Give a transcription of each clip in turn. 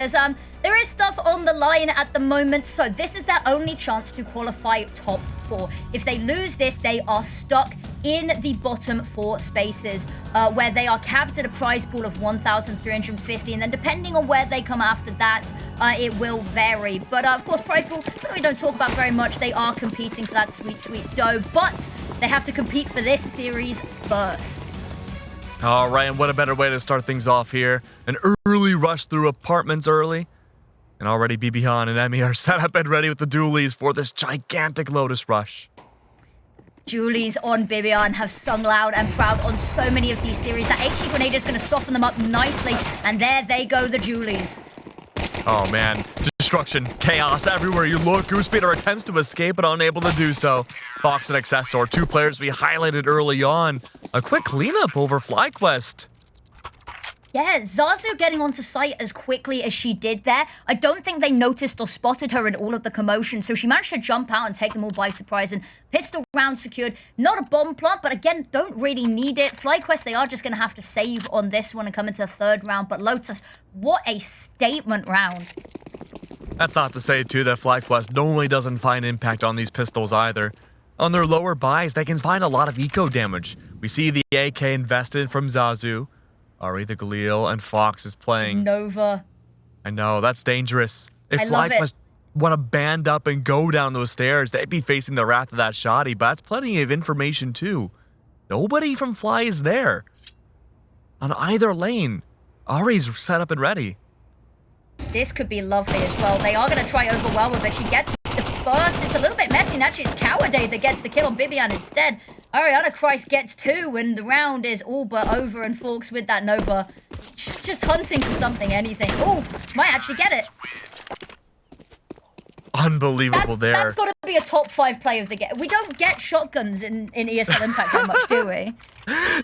There is stuff on the line at the moment, so this is their only chance to qualify top 4. If they lose this, they are stuck in the bottom 4 spaces, where they are capped at a prize pool of 1,350, and then depending on where they come after that, it will vary. But of course, prize pool, something we don't talk about very much. They are competing for that sweet, sweet dough, but they have to compete for this series first. All right, and what a better way to start things off here. An early rush through apartments early. And already BBHan and Emmy are set up and ready with the dualies for this gigantic Lotus rush. Julies on BBHan have sung loud and proud on so many of these series. That HE grenade is going to soften them up nicely. And there they go, the Julies. Oh man, destruction, chaos everywhere you look. Goosebreeder attempts to escape but unable to do so. Fox and Accessor, 2 players we highlighted early on. A quick cleanup over FlyQuest. Yeah, Zazu getting onto site as quickly as she did there. I don't think they noticed or spotted her in all of the commotion, so she managed to jump out and take them all by surprise. And pistol round secured. Not a bomb plant, but again, don't really need it. FlyQuest, they are just going to have to save on this one and come into the 3rd round. But Lotus, what a statement round. That's not to say, too, that FlyQuest normally doesn't find impact on these pistols either. On their lower buys, they can find a lot of eco damage. We see the AK invested from Zazu. Ari the Galil and Fox is playing Nova. I know, that's dangerous. If I love FlyQuest want to band up and go down those stairs, they'd be facing the wrath of that shoddy, but that's plenty of information too. Nobody from Fly is there. On either lane, Ari's set up and ready. This could be lovely as well. They are going to try overwhelm her, but she gets the first. It's a little bit messy, and actually it's Cowarday that gets the kill on BBHan instead. Ariana Christ gets 2, and the round is all but over, and Forks with that Nova. Just hunting for something, anything. Oh, might actually get it. Unbelievable there. That's got to be a top 5 play of the game. We don't get shotguns in ESL Impact that much, do we?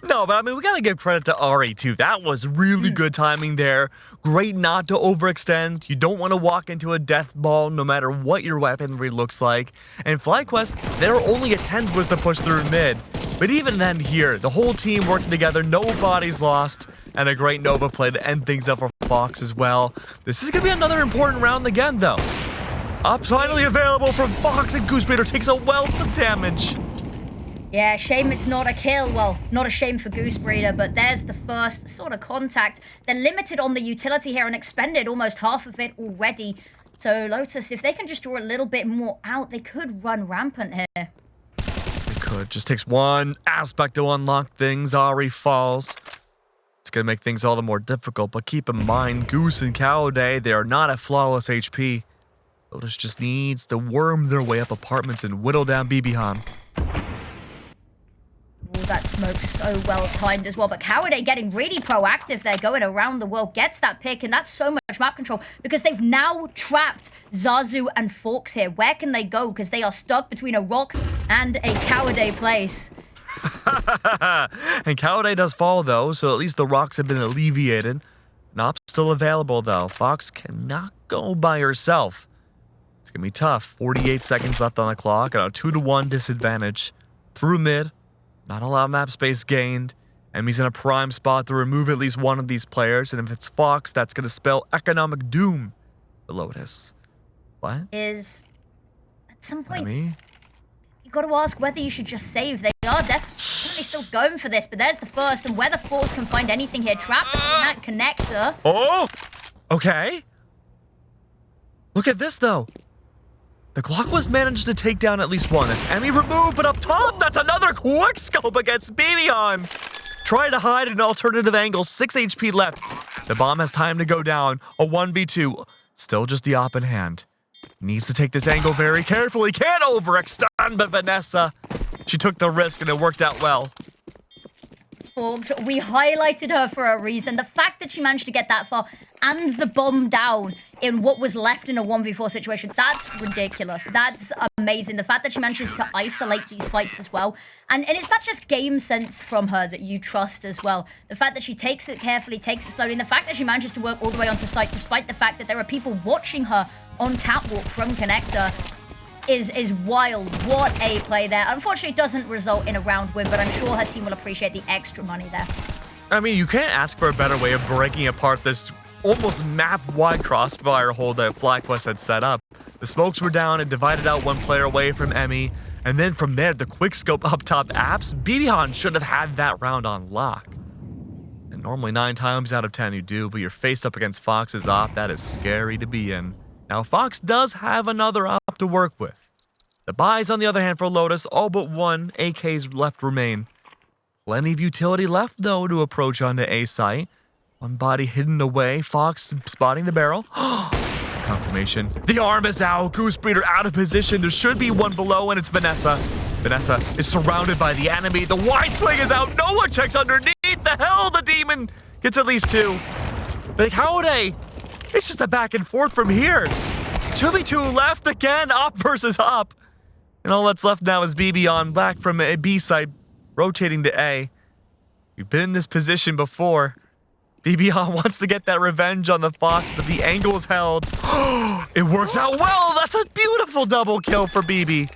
No, but I mean, we got to give credit to Ari, too. That was really good timing there. Great not to overextend. You don't want to walk into a death ball no matter what your weaponry looks like. And FlyQuest, their only attempt was to push through mid. But even then here, the whole team working together, no bodies lost, and a great Nova play to end things up for Fox as well. This is going to be another important round again, though. Ops finally available from Fox, and Goosebreeder takes a wealth of damage. Yeah, shame it's not a kill. Well, not a shame for Goosebreeder, but there's the first sort of contact. They're limited on the utility here and expended almost half of it already. So Lotus, if they can just draw a little bit more out, they could run rampant here. They could. Just takes one aspect to unlock things. Ari falls. It's going to make things all the more difficult, but keep in mind, Goose and Cowarday, they are not at flawless HP. Lotus just needs to worm their way up apartments and whittle down BBHan. Oh, that smoke's so well timed as well. But Cowarday getting really proactive there, going around the world, gets that pick, and that's so much map control because they've now trapped Zazu and Forks here. Where can they go? Because they are stuck between a rock and a Cowarday place. And Cowarday does fall, though, so at least the rocks have been alleviated. Nop's still available, though. Fox cannot go by herself. It's going to be tough. 48 seconds left on the clock and a 2-to-1 disadvantage. Through mid. Not a lot of map space gained. Emmy's in a prime spot to remove at least one of these players. And if it's Fox, that's going to spell economic doom for Lotus. What? Is at some point, Emmy? you got to ask whether you should just save. They are definitely still going for this, but there's the first. And whether Force can find anything here. Trapped in that connector. Oh! Okay. Look at this, though. The Glock was managed to take down at least one. That's Emmy removed, but up top, that's another quick scope against BBHan. Try to hide an alternative angle. 6 HP left. The bomb has time to go down. A 1v2. Still just the op in hand. Needs to take this angle very carefully. Can't overextend, but Vanessa, she took the risk and it worked out well. Folks, we highlighted her for a reason. The fact that she managed to get that far and the bomb down in what was left in a 1v4 situation, that's ridiculous. That's amazing. The fact that she manages to isolate these fights as well. And it's not just game sense from her that you trust as well. The fact that she takes it carefully, takes it slowly, and the fact that she manages to work all the way onto site despite the fact that there are people watching her on catwalk from connector is wild. What a play there. Unfortunately, it doesn't result in a round win, but I'm sure her team will appreciate the extra money there. I mean, you can't ask for a better way of breaking apart this almost map-wide crossfire hold that FlyQuest had set up. The smokes were down and divided out one player away from Emmy, and then from there, the quickscope up top apps, BBHon should have had that round on lock. And normally 9 times out of 10 you do, but you're faced up against Fox's op. That is scary to be in. Now, Fox does have another op to work with. The buys, on the other hand, for Lotus, all but one AKs left remain. Plenty of utility left, though, to approach onto A site. One body hidden away, Fox spotting the barrel. Confirmation. The arm is out, Goose Breeder out of position. There should be one below, and it's Vanessa. Vanessa is surrounded by the enemy. The wide swing is out. No one checks underneath. The hell, the demon gets at least 2. But how would they? It's just a back and forth from here. 2v2 left again, op versus op. And all that's left now is BBHon back from a B side, rotating to A. We've been in this position before. BBHon wants to get that revenge on the Fox, but the angle is held. It works out well. That's a beautiful double kill for BB.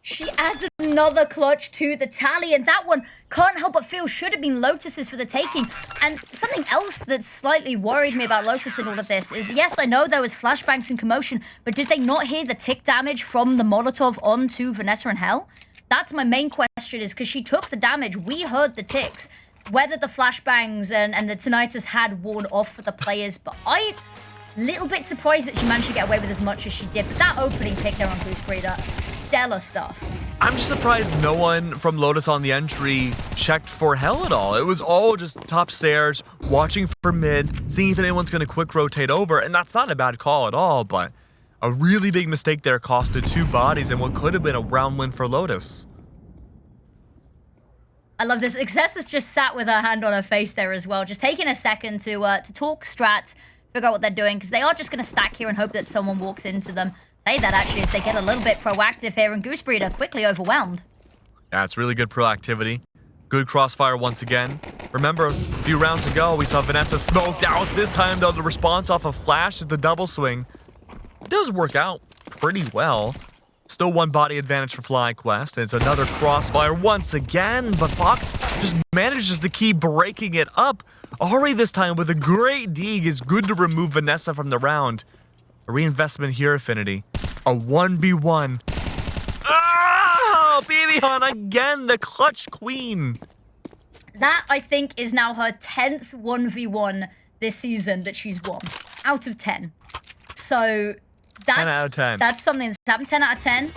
She adds another clutch to the tally, and that one can't help but feel should have been Lotus's for the taking. And something else that slightly worried me about Lotus in all of this is, yes, I know there was flashbangs and commotion, but did they not hear the tick damage from the Molotov onto Vanessa and Hell? That's my main question, is because she took the damage, we heard the ticks. Whether the flashbangs and the tinnitus had worn off for the players, but I'm a little bit surprised that she managed to get away with as much as she did. But that opening pick there on Goose Breeder, stellar stuff. I'm just surprised no one from Lotus on the entry checked for Hell at all. It was all just top stairs, watching for mid, seeing if anyone's going to quick rotate over, and that's not a bad call at all, but a really big mistake there costed 2 bodies and what could have been a round win for Lotus. I love this. Excess has just sat with her hand on her face there as well, just taking a second to talk strat, figure out what they're doing, because they are just going to stack here and hope that someone walks into them. Say that actually as they get a little bit proactive here, and Goose Breeder quickly overwhelmed. Yeah, it's really good proactivity. Good crossfire once again. Remember, a few rounds ago, we saw Vanessa smoked out. This time, though, the response off of Flash is the double swing. It does work out pretty well. Still one body advantage for FlyQuest, and it's another crossfire once again, but Fox just manages to keep breaking it up. Ari this time with a great dig is good to remove Vanessa from the round. A reinvestment here, Affinity. A 1v1. Oh, BBHon again, the clutch queen. That, I think, is now her 10th 1v1 this season that she's won. Out of 10. So that's 10 out of 10. That's something that's happened. 10 out of 10.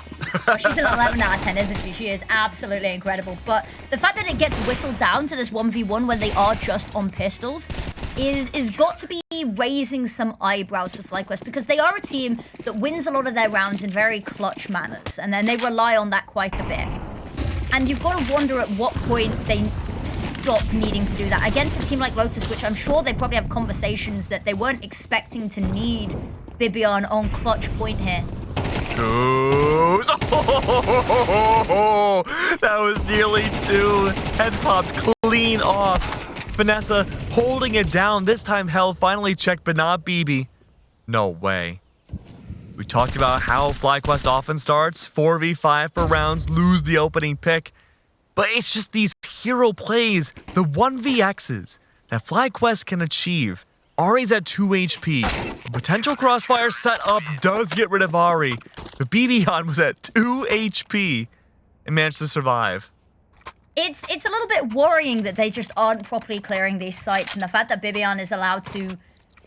Well, she's an 11 out of 10, isn't she? She is absolutely incredible. But the fact that it gets whittled down to this 1v1 when they are just on pistols is got to be raising some eyebrows for FlyQuest, because they are a team that wins a lot of their rounds in very clutch manners, and then they rely on that quite a bit. And you've got to wonder at what point they stop needing to do that against a team like Lotus, which I'm sure they probably have conversations that they weren't expecting to need BBHon on clutch point here. Goes. Oh, that was nearly 2. Head popped clean off. Vanessa holding it down. This time Hell finally checked, but not BB. No way. We talked about how FlyQuest often starts 4v5 for rounds, lose the opening pick. But it's just these hero plays, the 1vx's that FlyQuest can achieve. Ari's at 2 HP. A potential crossfire setup does get rid of Ari, but BBHon was at 2 HP and managed to survive. It's a little bit worrying that they just aren't properly clearing these sites, and the fact that BBHon is allowed to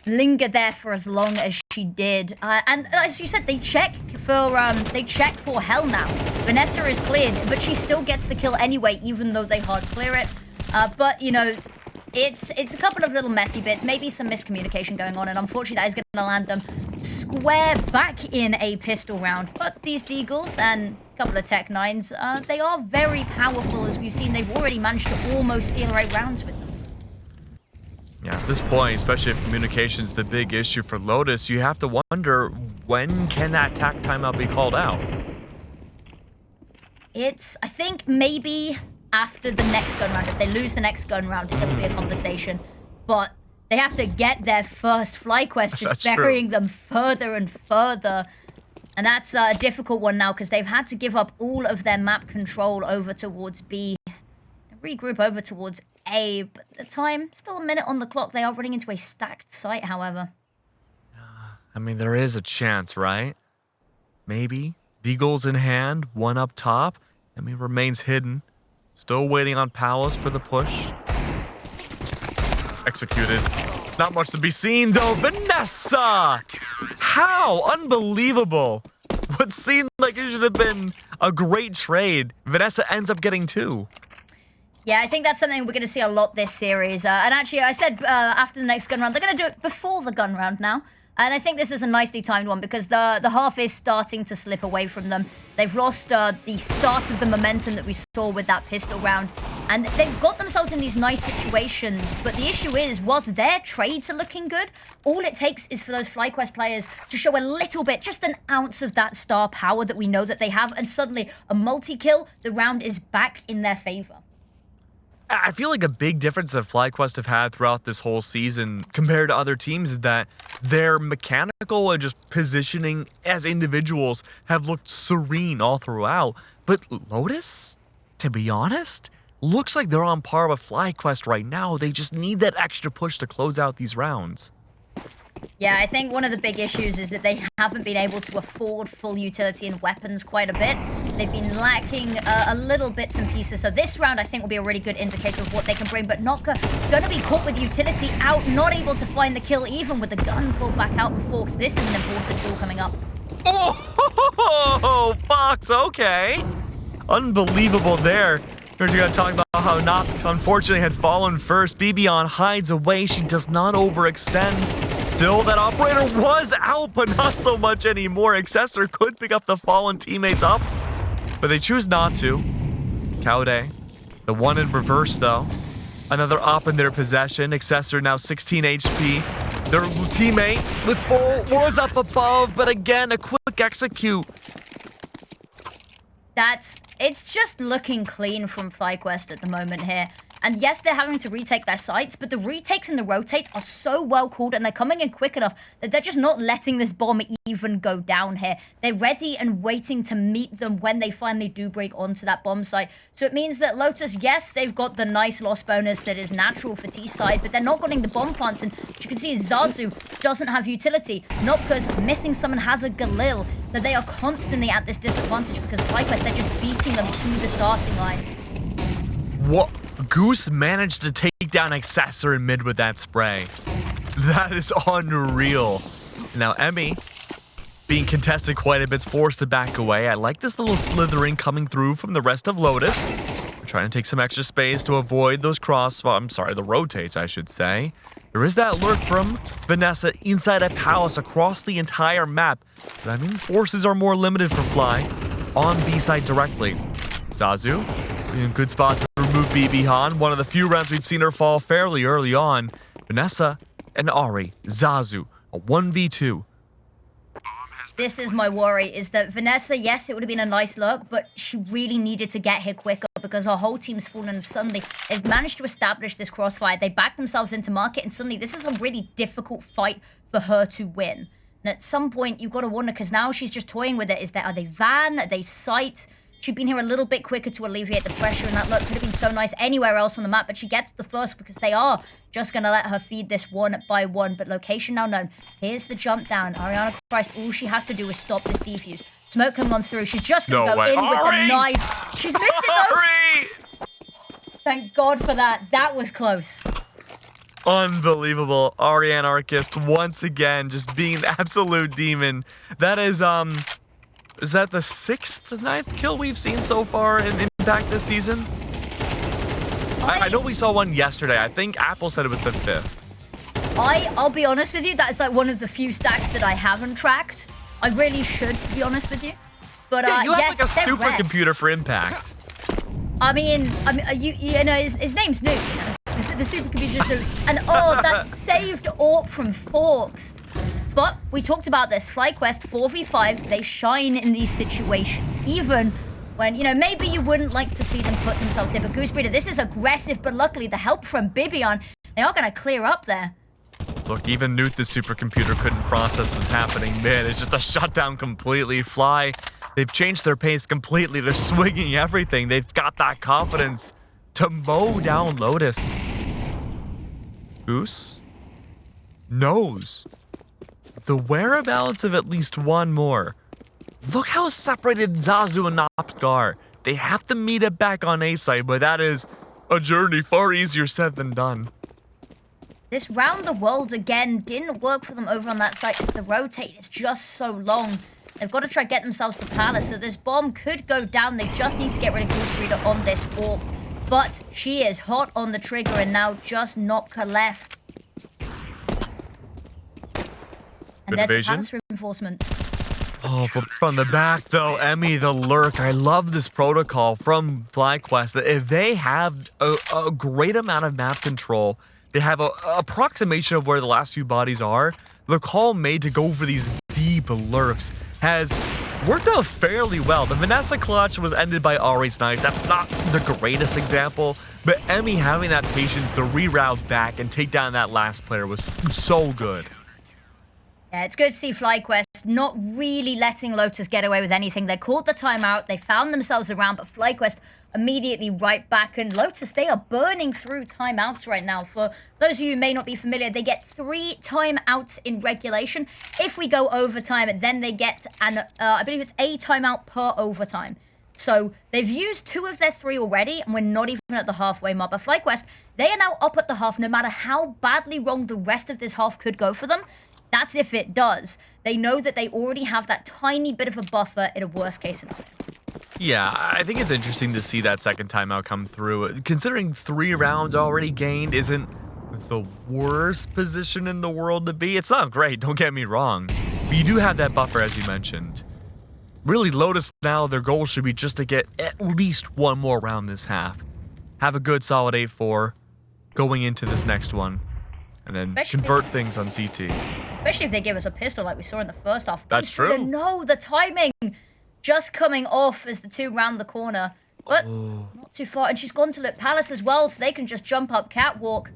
linger there for as long as she did. And as you said, they check for Hell now. Vanessa is cleared, but she still gets the kill anyway, even though they hard clear it. But you know, it's a couple of little messy bits, maybe some miscommunication going on, and unfortunately that is going to land them square back in a pistol round. But these Deagles and a couple of Tech 9s, they are very powerful, as we've seen. They've already managed to almost steal 8 rounds with them. Yeah, at this point, especially if communication is the big issue for Lotus, you have to wonder, when can that attack timeout be called out? I think maybe after the next gun round. If they lose the next gun round, it'll be a conversation. But they have to get there first. FlyQuest just burying them further and further. And that's a difficult one now, because they've had to give up all of their map control over towards B. regroup over towards A, but the time, still a minute on the clock. They are running into a stacked site, however. I mean, there is a chance, right? Maybe. Deagle's in hand, one up top. Emmy remains hidden. Still waiting on Palace for the push. Executed. Not much to be seen, though. Vanessa! How? Unbelievable. What seemed like it should have been a great trade. Vanessa ends up getting 2. Yeah, I think that's something we're going to see a lot this series. And actually, I said after the next gun round, they're going to do it before the gun round now. And I think this is a nicely timed one because the half is starting to slip away from them. They've lost the start of the momentum that we saw with that pistol round. And they've got themselves in these nice situations. But the issue is, whilst their trades are looking good, all it takes is for those FlyQuest players to show a little bit, just an ounce of that star power that we know that they have. And suddenly, a multi-kill, the round is back in their favor. I feel like a big difference that FlyQuest have had throughout this whole season compared to other teams is that their mechanical and just positioning as individuals have looked serene all throughout. But Lotus, to be honest, looks like they're on par with FlyQuest right now. They just need that extra push to close out these rounds. Yeah, I think one of the big issues is that they haven't been able to afford full utility in weapons quite a bit. They've been lacking a little bits and pieces. So this round, I think, will be a really good indicator of what they can bring, but not going to be caught with utility out, not able to find the kill, even with the gun pulled back out and Forks. This is an important tool coming up. Oh, Fox, okay. Unbelievable there. We're going to talk about how Noct unfortunately had fallen first. Bibion hides away. She does not overextend. Still, that operator was out, but not so much anymore. Accessor could pick up the fallen teammates up, but they choose not to. Kaude, the one in reverse, though. Another op in their possession. Accessor now 16 HP. Their teammate with full was up above, but again, a quick execute. It's just looking clean from FlyQuest at the moment here. And yes, they're having to retake their sites, but the retakes and the rotates are so well called and they're coming in quick enough that they're just not letting this bomb even go down here. They're ready and waiting to meet them when they finally do break onto that bomb site. So it means that Lotus, yes, they've got the nice loss bonus that is natural for T-side, but they're not getting the bomb plants. And as you can see, Zazu doesn't have utility, not because missing someone has a Galil. So they are constantly at this disadvantage because FlyQuest, they're just beating them to the starting line. What? Goose managed to take down Accessor in mid with that spray. That is unreal. Now, Emmy, being contested quite a bit, is forced to back away. I like this little slithering coming through from the rest of Lotus. We're trying to take some extra space to avoid those the rotates, I should say. There is that lurk from Vanessa inside a palace across the entire map. That means forces are more limited for Fly on B side directly. Zazu in a good spot to remove Bibihan. One of the few rounds we've seen her fall fairly early on. Vanessa and Ari, Zazu, a 1v2. This is my worry, is that Vanessa, yes, it would have been a nice look, but she really needed to get here quicker because her whole team's fallen and suddenly they've managed to establish this crossfire. They backed themselves into market and suddenly this is a really difficult fight for her to win. And at some point, you've got to wonder, because now she's just toying with it. Are they van? Are they site? She'd been here a little bit quicker to alleviate the pressure, and that look could have been so nice anywhere else on the map, but she gets the first because they are just going to let her feed this one by one. But location now known. Here's the jump down. Ariana Christ, all she has to do is stop this defuse. Smoke coming on through. She's just going to go in with the knife. She's missed it, though. Thank God for that. That was close. Unbelievable. Ariane Arcist once again just being an absolute demon. That is that the 6th, 9th kill we've seen so far in Impact this season? I know we saw one yesterday. I think Apple said it was the 5th. I'll be honest with you, that is like one of the few stats that I haven't tracked. I really should, to be honest with you. But yeah, you have yes, like a supercomputer for Impact. I mean, you know, his name's new, you know. The supercomputer's new. And oh, that saved AWP from Forks. But we talked about this. FlyQuest 4v5, they shine in these situations. Even when, you know, maybe you wouldn't like to see them put themselves in. But Goosebreeder, this is aggressive, but luckily the help from Bibion, they are going to clear up there. Look, even Newt, the supercomputer, couldn't process what's happening mid. It's just a shutdown completely. Fly, they've changed their pace completely. They're swinging everything. They've got that confidence to mow down Lotus. Goose knows the whereabouts of at least one more. Look how separated Zazu and Nopt are. They have to meet it back on A site, but that is a journey far easier said than done. This round the world again didn't work for them over on that side because the rotate is just so long. They've got to try to get themselves to Palace, so this bomb could go down. They just need to get rid of Goose Breeder on this orb. But she is hot on the trigger and now just Nopka left. And there's the Palace reinforcements. Oh, from the back though, Emmy the Lurk. I love this protocol from FlyQuest that if they have a great amount of map control, they have a approximation of where the last few bodies are. The call made to go for these deep lurks has worked out fairly well. The Vanessa clutch was ended by Ari's knife. That's not the greatest example, but Emmy having that patience to reroute back and take down that last player was so good. Yeah, it's good to see FlyQuest not really letting Lotus get away with anything. They caught the timeout, they found themselves around, but FlyQuest immediately right back. And Lotus, they are burning through timeouts right now. For those of you who may not be familiar, they get 3 timeouts in regulation. If we go overtime, then they get, I believe it's a timeout per overtime. So they've used 2 of their 3 already, and we're not even at the halfway mark. But FlyQuest, they are now up at the half, no matter how badly wrong the rest of this half could go for them. That's if it does. They know that they already have that tiny bit of a buffer in a worst case scenario. Yeah, I think it's interesting to see that second timeout come through. Considering 3 rounds already gained isn't the worst position in the world to be. It's not great, don't get me wrong. But you do have that buffer, as you mentioned. Really, Lotus now, their goal should be just to get at least 1 more round this half. Have a good solid 8-4 going into this next one. And then convert things on CT. Especially if they give us a pistol like we saw in the first half. That's true. No, the timing just coming off as the 2 round the corner. But not too far. And she's gone to look Palace as well, so they can just jump up catwalk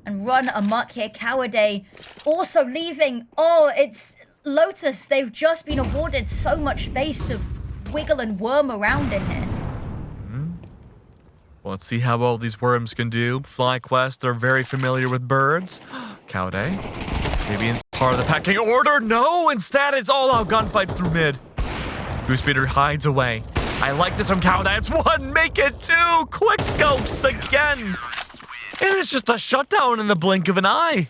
and run amok here. Cowarday also leaving. Oh, it's Lotus. They've just been awarded so much space to wiggle and worm around in here. Well, let's see how well these worms can do. FlyQuest, they're very familiar with birds. Cowarday. Maybe in part of the pecking order. No, instead it's all out gunfights through mid. Goose Breeder hides away. I like this from Cowarday. It's 1, make it 2. Quick scopes again. And it's just a shutdown in the blink of an eye.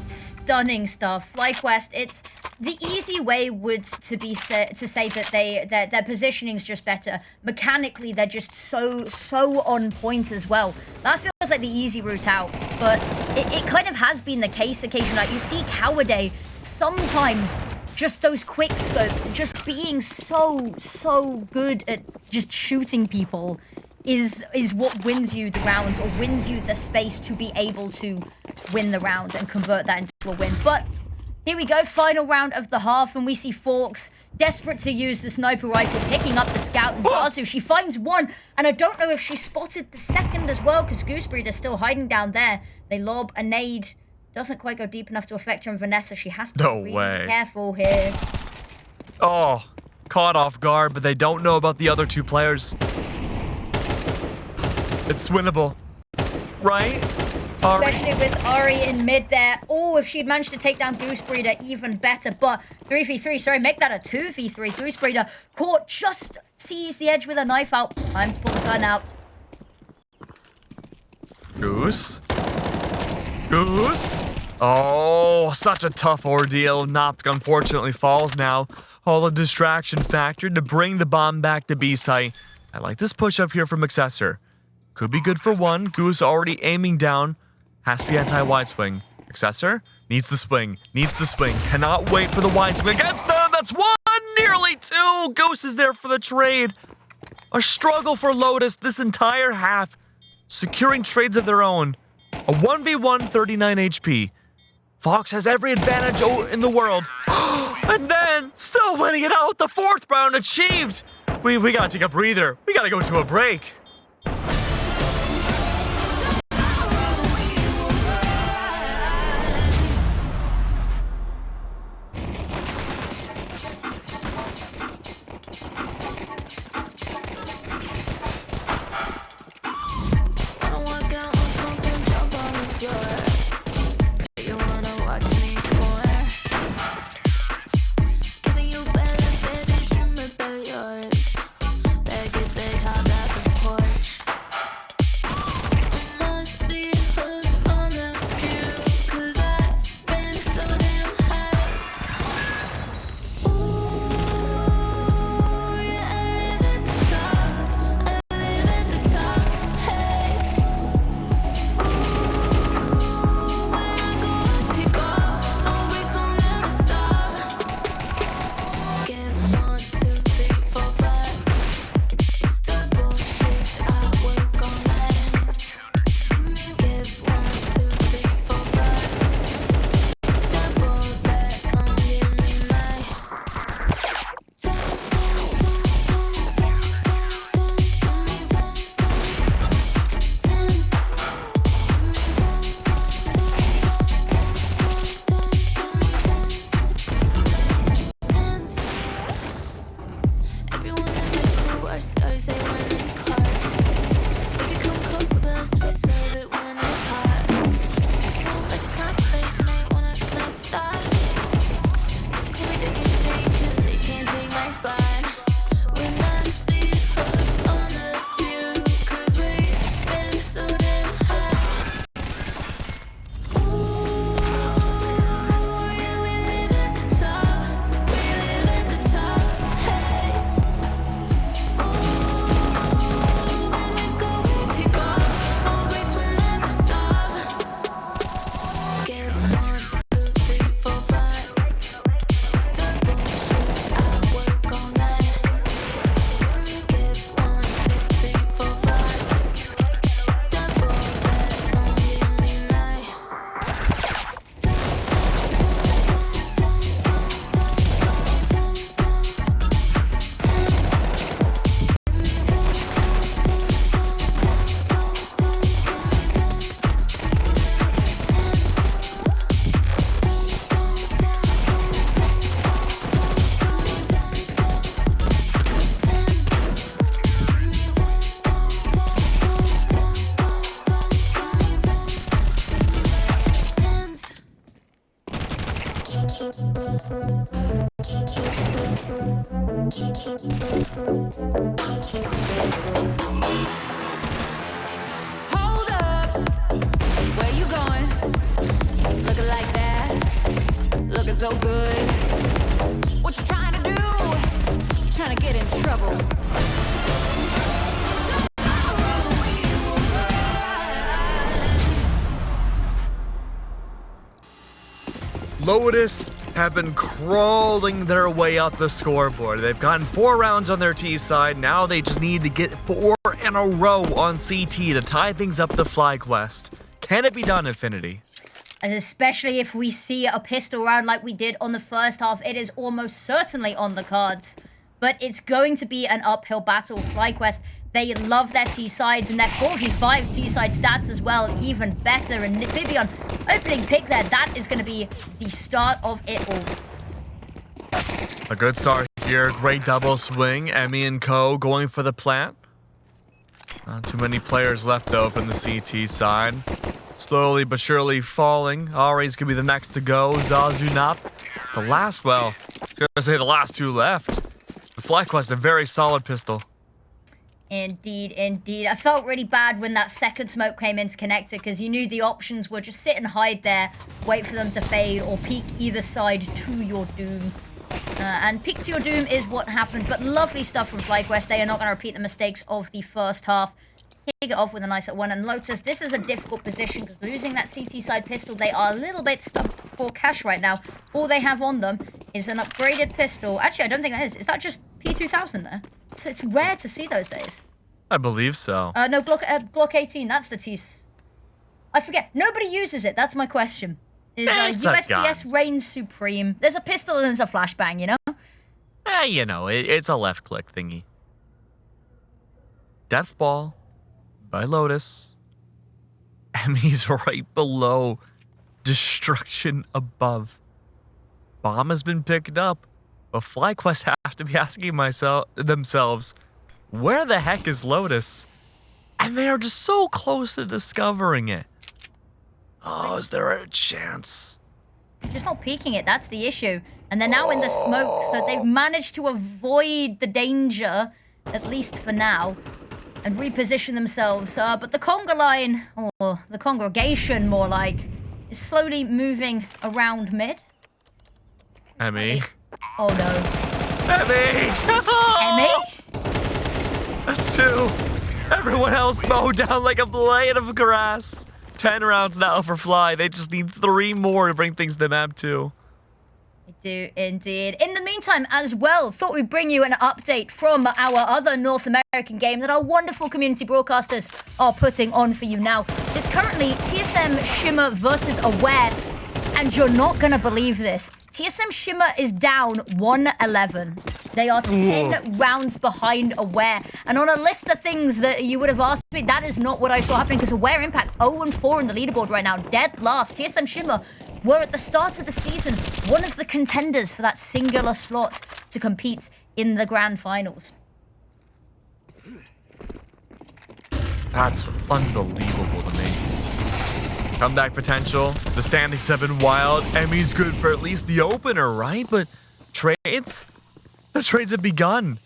Stunning stuff. FlyQuest, it's the easy way would to say that their positioning's just better. Mechanically, they're just so on point as well. That feels like the easy route out, but it kind of has been the case occasionally. Like you see Cowarday sometimes just those quick scopes, just being so good at just shooting people is what wins you the rounds or wins you the space to be able to win the round and convert that into a win. But here we go, final round of the half, and we see Forks desperate to use the sniper rifle, picking up the scout and Zazu. She finds 1, and I don't know if she spotted the second as well, because Goose Breeder is still hiding down there. They lob a nade. Doesn't quite go deep enough to affect her, and Vanessa, she has to be really careful here. Oh, caught off guard, but they don't know about the other 2 players. It's winnable, right? Especially with Ari in mid there. Oh, if she'd managed to take down Goose Breeder, even better. But 3v3, sorry, make that a 2v3. Goose Breeder caught, just sees the edge with a knife out. Time to pull the gun out. Goose? Oh, such a tough ordeal. Nopt unfortunately falls now. All a distraction factor to bring the bomb back to B site. I like this push up here from Accessor. Could be good for 1. Goose already aiming down. Has to be anti-wide swing. Accessor needs the swing. Cannot wait for the wide swing against them. That's 1, nearly 2. Goose is there for the trade. A struggle for Lotus this entire half. Securing trades of their own. A 1v1, 39 HP. Fox has every advantage in the world. And then, still winning it out. The 4th round achieved. We gotta take a breather. We gotta go to a break. Hold up, where you going? Looking like that, looking so good. What you trying to do? You trying to get in trouble. Lotus have been crawling their way up the scoreboard. They've gotten 4 rounds on their T side. Now they just need to get 4 in a row on CT to tie things up to FlyQuest. Can it be done, Infinity? And especially if we see a pistol round like we did on the first half, it is almost certainly on the cards. But it's going to be an uphill battle. FlyQuest, they love their T-sides and their 4v5 T-side stats as well, even better. And Vivian, opening pick there, that is going to be the start of it all. A good start here. Great double swing. Emmy and Co. going for the plant. Not too many players left, though, from the CT side. Slowly but surely falling. Ari's going to be the next to go. Zazunap, the last, well, I was going to say the last 2 left. The FlyQuest, a very solid pistol. Indeed, indeed. I felt really bad when that second smoke came into connector because you knew the options were just sit and hide there, wait for them to fade, or peek either side to your doom. And peek to your doom is what happened, but lovely stuff from FlyQuest. They are not going to repeat the mistakes of the first half. Kick it off with a nice at 1. And Lotus, this is a difficult position because losing that CT side pistol, they are a little bit stuck for cash right now. All they have on them is an upgraded pistol. Actually, I don't think that is. Is that just P2000 there? It's rare to see those days. I believe so. No, Glock 18, that's the T. I forget. Nobody uses it. That's my question. Is USPS reigns supreme. There's a pistol and there's a flashbang, you know? You know, it's a left click thingy. Death Ball by Lotus. Emmy's right below. Destruction above. Bomb has been picked up. But FlyQuest have to be asking themselves, where the heck is Lotus? And they are just so close to discovering it. Oh, is there a chance? Just not peeking it, that's the issue. And they're now in the smoke, so they've managed to avoid the danger, at least for now, and reposition themselves. But the conga line, or the congregation more like, is slowly moving around mid. Emmy. Oh no. Emmy! Emmy? That's 2. Everyone else mowed down like a blade of grass. 10 rounds now for Fly. They just need 3 more to bring things to map 2. I do indeed. In the meantime, as well, thought we'd bring you an update from our other North American game that our wonderful community broadcasters are putting on for you now. It's currently TSM Shimmer versus Aware, and you're not going to believe this. TSM Shimmer is down 1-11. They are 10 rounds behind Aware. And on a list of things that you would have asked me, that is not what I saw happening because Aware Impact 0-4 in the leaderboard right now, dead last. TSM Shimmer were at the start of the season one of the contenders for that singular slot to compete in the grand finals. That's unbelievable to me. Comeback potential. The standings have been wild. Emmy's good for at least the opener, right? But trades? The trades have begun.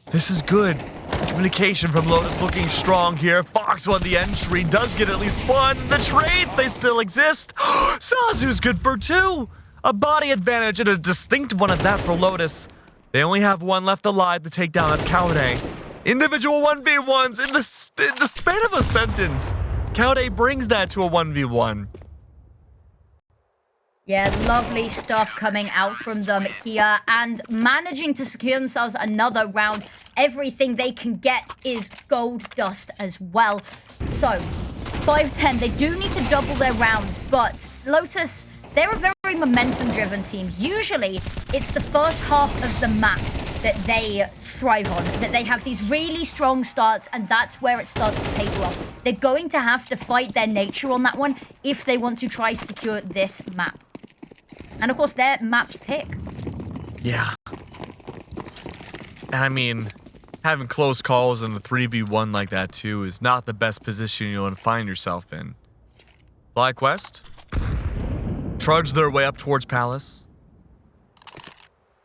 This is good. Communication from Lotus looking strong here. Fox won the entry. Does get at least 1. The trades, they still exist. Sazu's good for 2. A body advantage and a distinct one at that for Lotus. They only have 1 left alive to take down. That's Kaude. Individual 1v1s in the span of a sentence. Kaude brings that to a 1v1. Yeah, lovely stuff coming out from them here and managing to secure themselves another round. Everything they can get is gold dust as well. So, 5-10, they do need to double their rounds, but Lotus, they're a very momentum-driven team. Usually, it's the first half of the map that they thrive on, that they have these really strong starts, and that's where it starts to taper off. They're going to have to fight their nature on that one if they want to try secure this map. And of course, their map pick. Yeah. And I mean, having close calls in a 3v1 like that too is not the best position you want to find yourself in. FlyQuest trudge their way up towards Palace.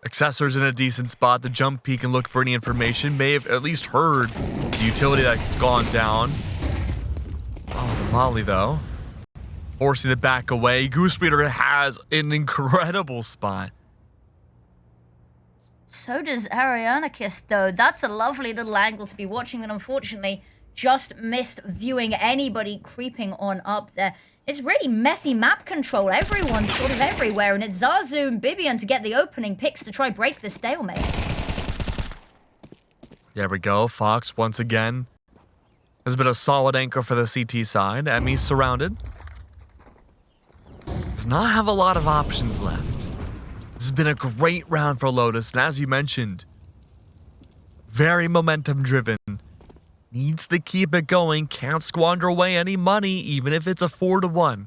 Accessor's in a decent spot to jump peek and look for any information. May have at least heard the utility that's gone down. Oh, the Molly, though. Forcing the back away. Goose Speeder has an incredible spot. So does Ariana Kiss, though. That's a lovely little angle to be watching, and unfortunately, just missed viewing anybody creeping on up there. It's really messy map control. Everyone's sort of everywhere, and it's Zazu and Bibian to get the opening picks to try break the stalemate. There we go. Fox, once again, has been a solid anchor for the CT side. Emmy's surrounded. Does not have a lot of options left. This has been a great round for Lotus, and as you mentioned, very momentum-driven. Needs to keep it going, can't squander away any money, even if it's a 4-1.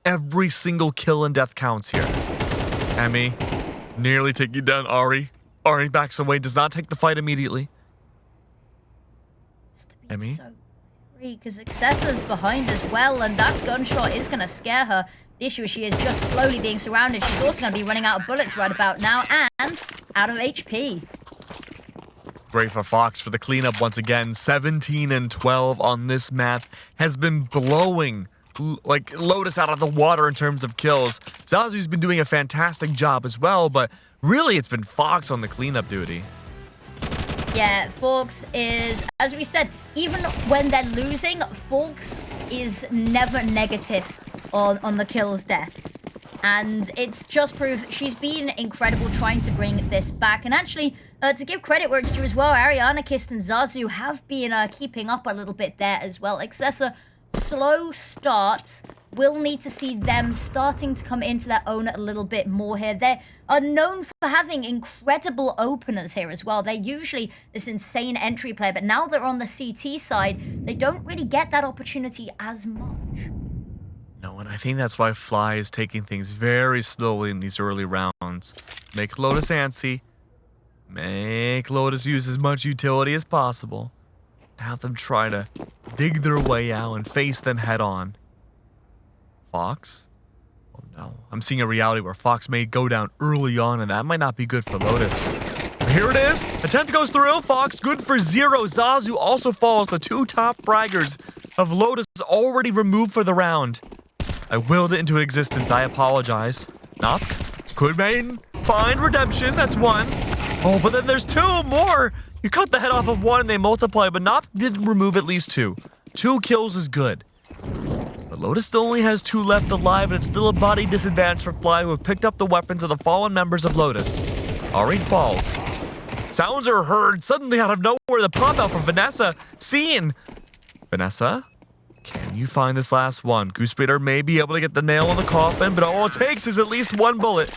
Every single kill and death counts here. Emmy, nearly taking down Ari. Ari backs away, does not take the fight immediately. Emmy? So because Excessa's behind as well, and that gunshot is going to scare her. The issue is she is just slowly being surrounded. She's also going to be running out of bullets right about now, and out of HP. Great for Fox for the cleanup once again. 17 and 12 on this map. Has been blowing like Lotus out of the water in terms of kills. Zazu's been doing a fantastic job as well, but really it's been Fox on the cleanup duty. Yeah, Fox is, as we said, even when they're losing, Fox is never negative on the kills deaths. And it's just proved she's been incredible trying to bring this back. And actually, to give credit where it's due as well, Ariana Kist and Zazu have been keeping up a little bit there as well. Excessa, slow start. We'll need to see them starting to come into their own a little bit more here. They are known for having incredible openers here as well. They're usually this insane entry player, but now they're on the CT side, they don't really get that opportunity as much. No, and I think that's why Fly is taking things very slowly in these early rounds. Make Lotus antsy. Make Lotus use as much utility as possible. Have them try to dig their way out and face them head on. Fox? Oh no. I'm seeing a reality where Fox may go down early on, and that might not be good for Lotus. Here it is. Attempt goes through. Fox good for 0. Zazu also falls. The two top fraggers of Lotus already removed for the round. I willed it into existence. I apologize. Knock. Could find redemption. That's one. Oh, but then there's 2 more. You cut the head off of one and they multiply, but Knock did remove at least 2. 2 kills is good. But Lotus still only has 2 left alive, and it's still a body disadvantage for Fly, who have picked up the weapons of the fallen members of Lotus. Ari falls. Sounds are heard suddenly out of nowhere. The pop out from Vanessa. Seen. Vanessa? Can you find this last one? Goose Speeder may be able to get the nail in the coffin, but all it takes is at least 1 bullet.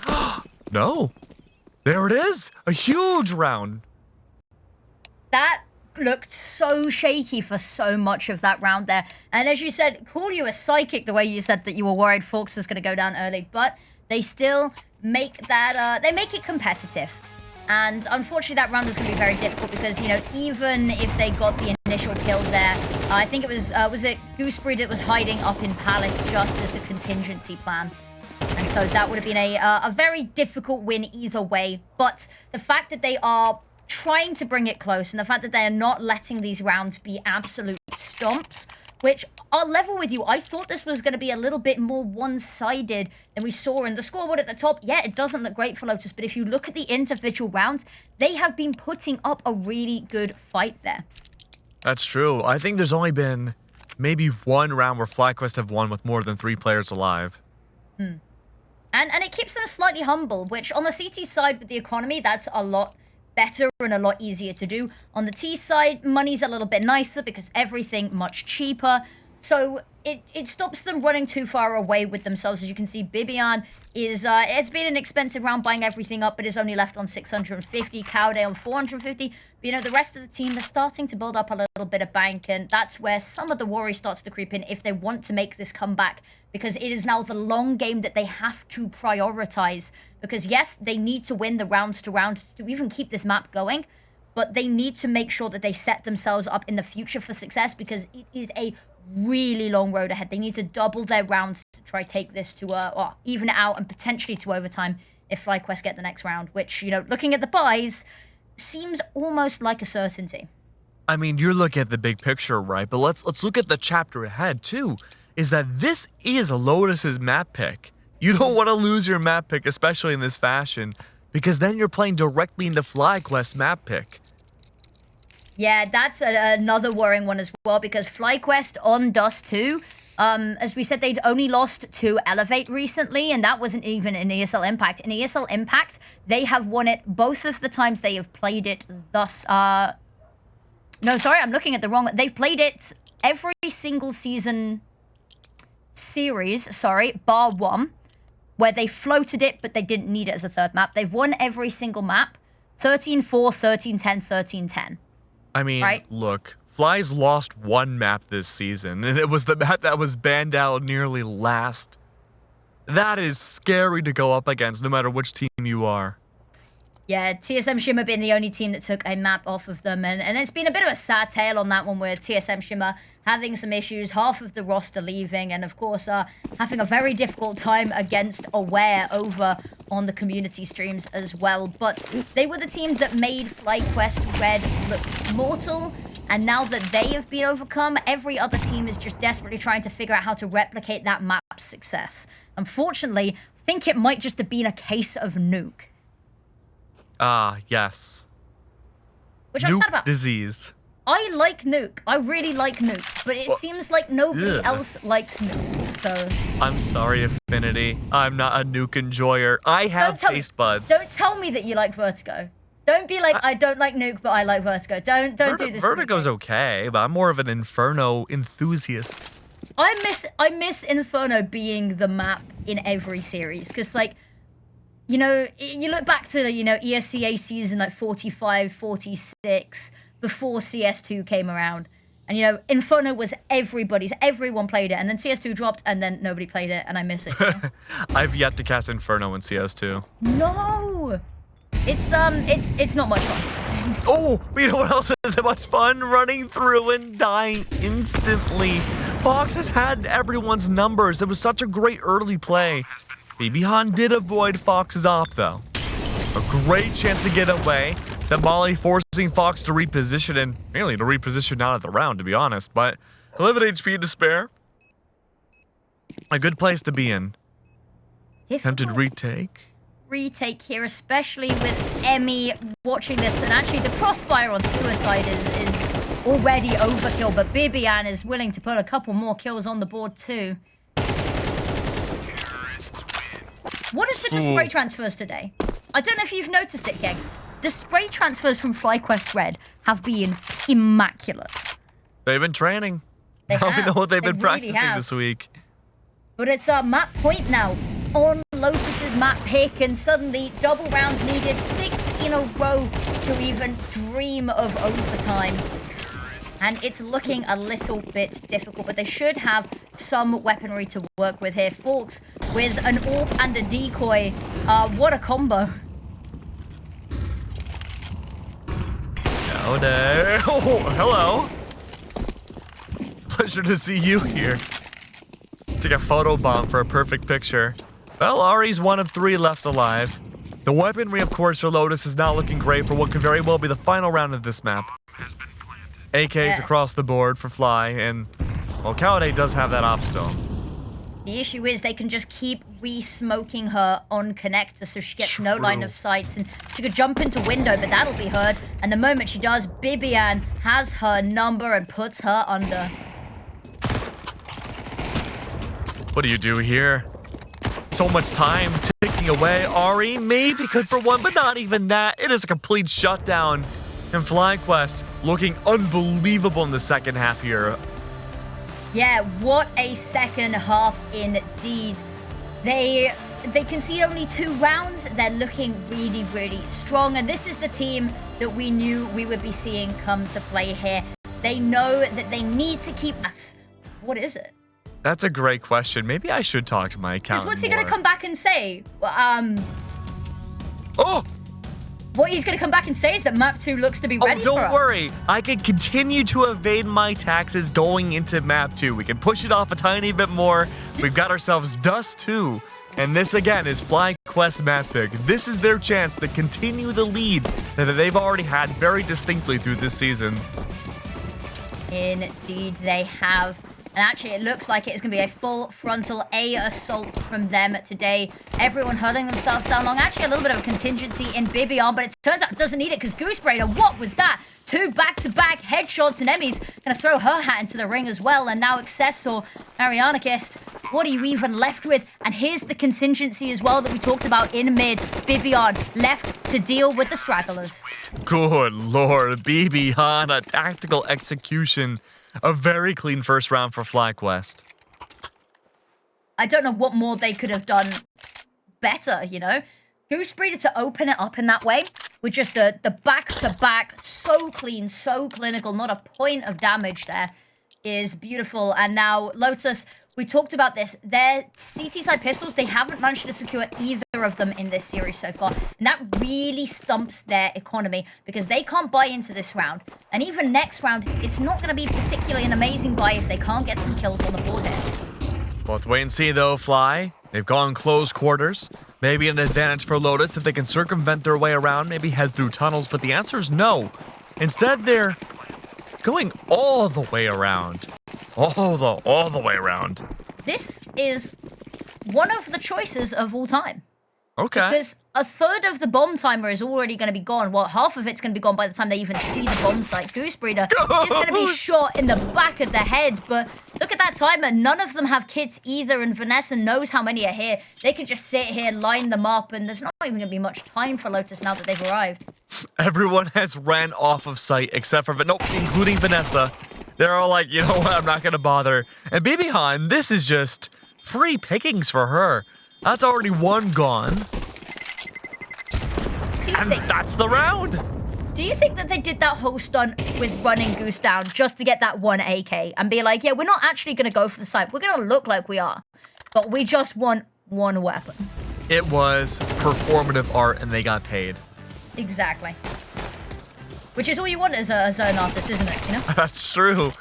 No. There it is. A huge round. That looked so shaky for so much of that round there. And as you said, call you a psychic the way you said that you were worried Fox was going to go down early, but they still make that, they make it competitive. And unfortunately, that round was going to be very difficult because, you know, even if they got the initial kill there, I think it was it Goosebreed that was hiding up in Palace just as the contingency plan. And so that would have been a very difficult win either way. But the fact that they are trying to bring it close and the fact that they are not letting these rounds be absolute stomps, which I'll level with you, I thought this was going to be a little bit more one-sided than we saw in the scoreboard at the top. Yeah, it doesn't look great for Lotus, but if you look at the individual rounds, they have been putting up a really good fight there. That's true. I think there's only been maybe 1 round where FlyQuest have won with more than 3 players alive. And it keeps them slightly humble, which on the CT side with the economy, that's a lot better and a lot easier to do. On the T side, money's a little bit nicer because everything much cheaper. So it stops them running too far away with themselves. As you can see, Bibian is, it's been an expensive round buying everything up, but is only left on 650, Cowday on 450. But, you know, the rest of the team, they're starting to build up a little bit of bank, and that's where some of the worry starts to creep in if they want to make this comeback, because it is now the long game that they have to prioritize. Because, yes, they need to win the rounds to round to even keep this map going, but they need to make sure that they set themselves up in the future for success, because it is a really long road ahead. They need to double their rounds to try take this to even it out and potentially to overtime if FlyQuest get the next round, which, you know, looking at the buys, seems almost like a certainty. I mean, you're looking at the big picture, right? But let's look at the chapter ahead, too, is that this is Lotus's map pick. You don't want to lose your map pick, especially in this fashion, because then you're playing directly into FlyQuest's map pick. Yeah, that's another worrying one as well, because FlyQuest on Dust2, as we said, they'd only lost to Elevate recently, and that wasn't even in ESL Impact. In ESL Impact, they have won it both of the times they have played it thus... No, sorry, I'm looking at the wrong... They've played it every single season series, bar one, where they floated it, but they didn't need it as a third map. They've won every single map, 13-4, 13-10, 13-10. I mean, right? Look, Fly's lost one map this season, and it was the map that was banned out nearly last. That is scary to go up against, no matter which team you are. Yeah, TSM Shimmer being the only team that took a map off of them, and it's been a bit of a sad tale on that one with TSM Shimmer having some issues, half of the roster leaving, and of course having a very difficult time against Aware over on the community streams as well. But they were the team that made FlyQuest Red look mortal, and now that they have been overcome, every other team is just desperately trying to figure out how to replicate that map's success. Unfortunately, I think it might just have been a case of nuke. Ah, yes. Which I'm sad about. Disease. I like Nuke. I really like Nuke. But it seems like nobody else likes Nuke, so... I'm sorry, Affinity. I'm not a Nuke enjoyer. I have taste buds. Don't tell me that you like Vertigo. Don't be like, I don't like Nuke, but I like Vertigo. Don't do this Vertigo's okay, but I'm more of an Inferno enthusiast. I miss Inferno being the map in every series, because, like, you know, you look back to, you know, ESCA season like 45, 46, before CS2 came around. And, you know, Inferno was everyone played it. And then CS2 dropped, and then nobody played it, and I miss it. You know? I've yet to cast Inferno in CS2. No! It's not much fun. Oh, but you know what else isn't much fun? Running through and dying instantly. Fox has had everyone's numbers. It was such a great early play. BBHan did avoid Fox's op, though. A great chance to get away. The Molly forcing Fox to reposition, and nearly to reposition out of the round, to be honest. But 11 HP to spare. A good place to be in. Attempted retake. Retake here, especially with Emmy watching this. And actually, the crossfire on Suicide is already overkill. But BBHan is willing to put a couple more kills on the board, too. What is with the spray transfers today? I don't know if you've noticed it, Geg. The spray transfers from FlyQuest Red have been immaculate. They've been training. They now have. we know what they've been They practicing really have. this week. But it's a map point now on Lotus's map pick, and suddenly double rounds needed, 6 in a row to even dream of overtime. And it's looking a little bit difficult, but they should have some weaponry to work with here. Fault with an AWP and a decoy. What a combo. Oh, there. Oh, hello. Pleasure to see you here. Take a photo bomb for a perfect picture. Well, Ari's one of 3 left alive. The weaponry, of course, for Lotus is not looking great for what could very well be the final round of this map. AKs across the board for Fly, and, well, Cowday does have that op still. The issue is they can just keep re-smoking her on connector, so she gets no line of sight, and she could jump into window, but that'll be heard. And the moment she does, BBHan has her number and puts her under. What do you do here? So much time ticking away. Ari maybe good for one, but not even that. It is a complete shutdown. And FlyQuest looking unbelievable in the second half here. Yeah, what a second half indeed. They concede only 2 rounds. They're looking really, really strong. And this is the team that we knew we would be seeing come to play here. They know that they need to keep that. What is it? That's a great question. Maybe I should talk to my accountant. Because what's he going to come back and say? Oh! What he's going to come back and say is that map 2 looks to be ready for us. Don't worry. I can continue to evade my taxes going into map 2. We can push it off a tiny bit more. We've got ourselves Dust2. And this, again, is FlyQuest FlyQuest map pick. This is their chance to continue the lead that they've already had very distinctly through this season. Indeed, they have. And actually, it looks like it is going to be a full frontal A assault from them today. Everyone huddling themselves down long. Actually, a little bit of a contingency in Bibion, but it turns out it doesn't need it because Goose Raider, what was that? 2 back-to-back headshots, and Emmy's going to throw her hat into the ring as well. And now Accessor, Arianarchist, what are you even left with? And here's the contingency as well that we talked about in mid. Bibion left to deal with the stragglers. Good lord, Bibion, a tactical execution. A very clean first round for FlyQuest. I don't know what more they could have done better, you know? Goose Breeder to open it up in that way with just the back-to-back, so clean, so clinical, not a point of damage there, is beautiful. And now Lotus, we talked about this. Their CT side pistols, they haven't managed to secure either of them in this series so far. And that really stumps their economy because they can't buy into this round. And even next round, it's not going to be particularly an amazing buy if they can't get some kills on the board here. Well, let's wait and see though, Fly. They've gone close quarters. Maybe an advantage for Lotus if they can circumvent their way around, maybe head through tunnels, but the answer is no. Instead, they're going all the way around. All the way around. This is one of the choices of all time. Okay. Because a third of the bomb timer is already going to be gone. Well, half of it's going to be gone by the time they even see the bomb site. Goose Breeder is going to be shot in the back of the head. But look at that timer. None of them have kits either. And Vanessa knows how many are here. They can just sit here, line them up. And there's not even going to be much time for Lotus now that they've arrived. Everyone has ran off of site except for, nope, including Vanessa. They're all like, you know what, I'm not going to bother. And Bibion, this is just free pickings for her. That's already one gone. And that's the round. Do you think that they did that whole stunt with running Goose down just to get that one AK and be like, yeah, we're not actually going to go for the site. We're going to look like we are, but we just want one weapon. It was performative art and they got paid. Exactly. Which is all you want as an artist, isn't it? You know? That's true.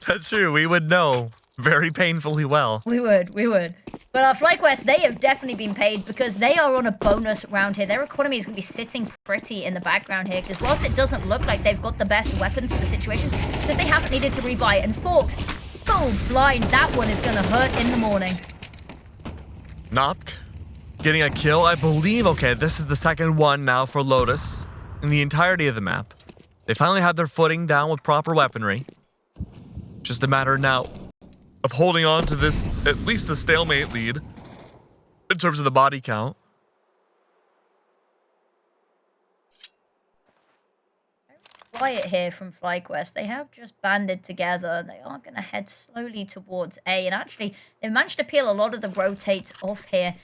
That's true. We would know very painfully well. We would. But our FlyQuest, they have definitely been paid because they are on a bonus round here. Their economy is going to be sitting pretty in the background here because whilst it doesn't look like they've got the best weapons for the situation, because they haven't needed to rebuy. And Forks, full blind, that one is going to hurt in the morning. Nopk getting a kill, I believe. Okay, this is the second one now for Lotus in the entirety of the map. They finally have their footing down with proper weaponry. Just a matter now of holding on to this, at least a stalemate lead, in terms of the body count. Quiet here from FlyQuest. They have just banded together. They are going to head slowly towards A. And actually, they've managed to peel a lot of the rotates off here.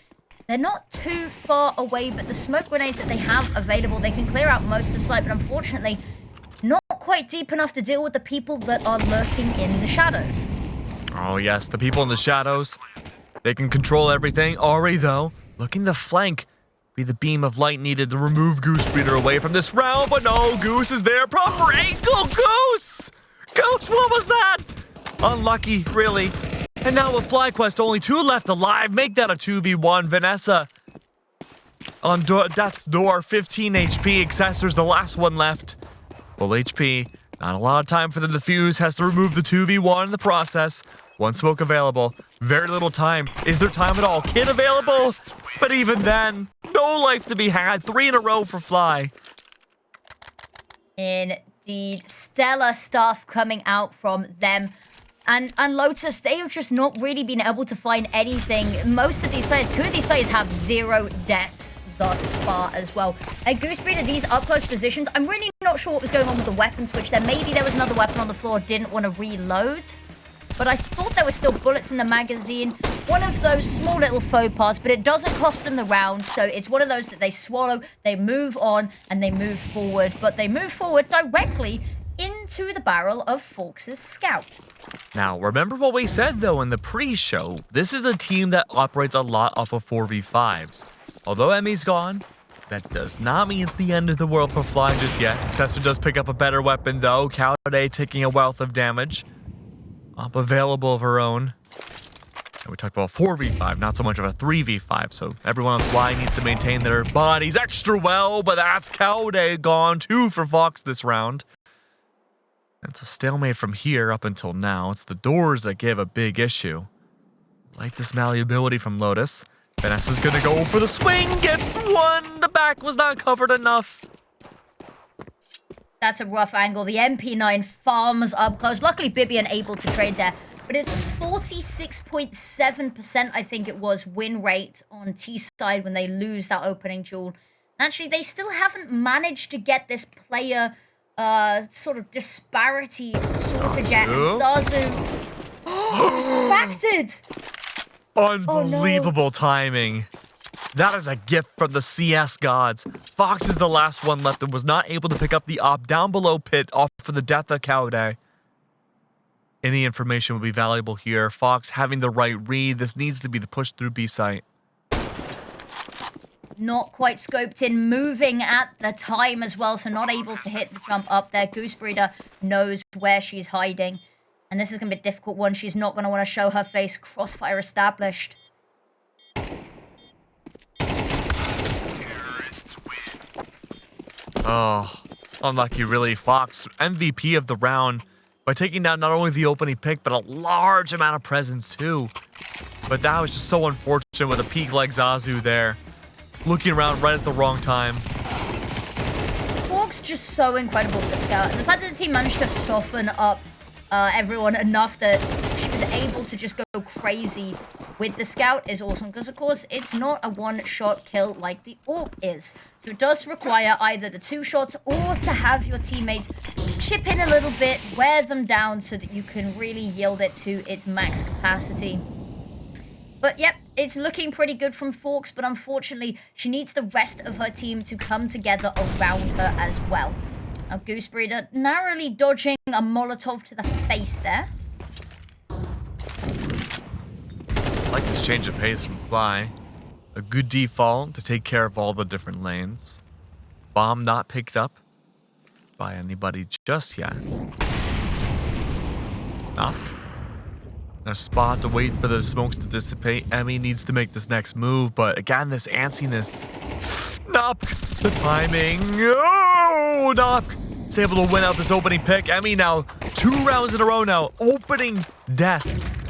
They're not too far away, but the smoke grenades that they have available, they can clear out most of site. But unfortunately, not quite deep enough to deal with the people that are lurking in the shadows. Oh yes, the people in the shadows. They can control everything. Ori, though, looking to flank. Be the beam of light needed to remove Goose Breeder away from this round, but no, Goose is there. Proper angle, Goose! Goose, what was that? Unlucky, really. And now with FlyQuest, only 2 left alive. Make that a 2v1. Vanessa on death's door, 15 HP. Accessor's the last one left. Full HP. Not a lot of time for them to fuse. Has to remove the 2v1 in the process. One smoke available. Very little time. Is there time at all? Kit available? But even then, no life to be had. 3 in a row for Fly. Indeed. Stellar stuff coming out from them. And Lotus, they have just not really been able to find anything. Most of these players, 2 of these players have 0 deaths thus far as well. And Goose Breeder, these up-close positions, I'm really not sure what was going on with the weapon switch there. Maybe there was another weapon on the floor, didn't want to reload. But I thought there were still bullets in the magazine. One of those small little faux pas, but it doesn't cost them the round. So it's one of those that they swallow, they move on, and they move forward. But they move forward directly into the barrel of Forks' scout. Now, remember what we said, though, in the pre-show. This is a team that operates a lot off of 4v5s. Although Emmy's gone, that does not mean it's the end of the world for Fly just yet. Accessor does pick up a better weapon, though. Cowday taking a wealth of damage. Up available of her own. And we talked about 4v5, not so much of a 3v5. So everyone on Fly needs to maintain their bodies extra well, but that's Cowday gone too for Fox this round. It's a stalemate from here up until now. It's the doors that give a big issue. Like this malleability from Lotus. Vanessa's gonna go for the swing, gets one. The back was not covered enough. That's a rough angle. The MP9 farms up close. Luckily, Bibian able to trade there. But it's 46.7%, I think it was, win rate on T side when they lose that opening duel. Actually, they still haven't managed to get this player sort of disparity sorted yet. Zazu distracted. Unbelievable timing. That is a gift from the CS gods. Fox is the last one left and was not able to pick up the op down below pit off for the death of Cowday. Any information would be valuable here. Fox having the right read. This needs to be the push through B site. Not quite scoped in, moving at the time as well, so not able to hit the jump up there. Goose Breeder knows where she's hiding. And this is going to be a difficult one. She's not going to want to show her face. Crossfire established. Oh, unlucky really. Fox, MVP of the round by taking down not only the opening pick, but a large amount of presence too. But that was just so unfortunate with a peak like Zazu there. Looking around right at the wrong time. Hawk's just so incredible with the scout. And the fact that the team managed to soften up everyone enough that she was able to just go crazy with the scout is awesome. Because, of course, it's not a one-shot kill like the AWP is. So it does require either the 2 shots or to have your teammates chip in a little bit, wear them down so that you can really yield it to its max capacity. But, yep, it's looking pretty good from Forks, but unfortunately, she needs the rest of her team to come together around her as well. Now, Goose Breeder narrowly dodging a Molotov to the face there. I like this change of pace from Fly. A good default to take care of all the different lanes. Bomb not picked up by anybody just yet. Knock. A spot to wait for the smokes to dissipate. Emmy needs to make this next move, but again, this antsiness. Nop! The timing. Oh, Nop is able to win out this opening pick. Emmy now 2 rounds in a row now. Opening death.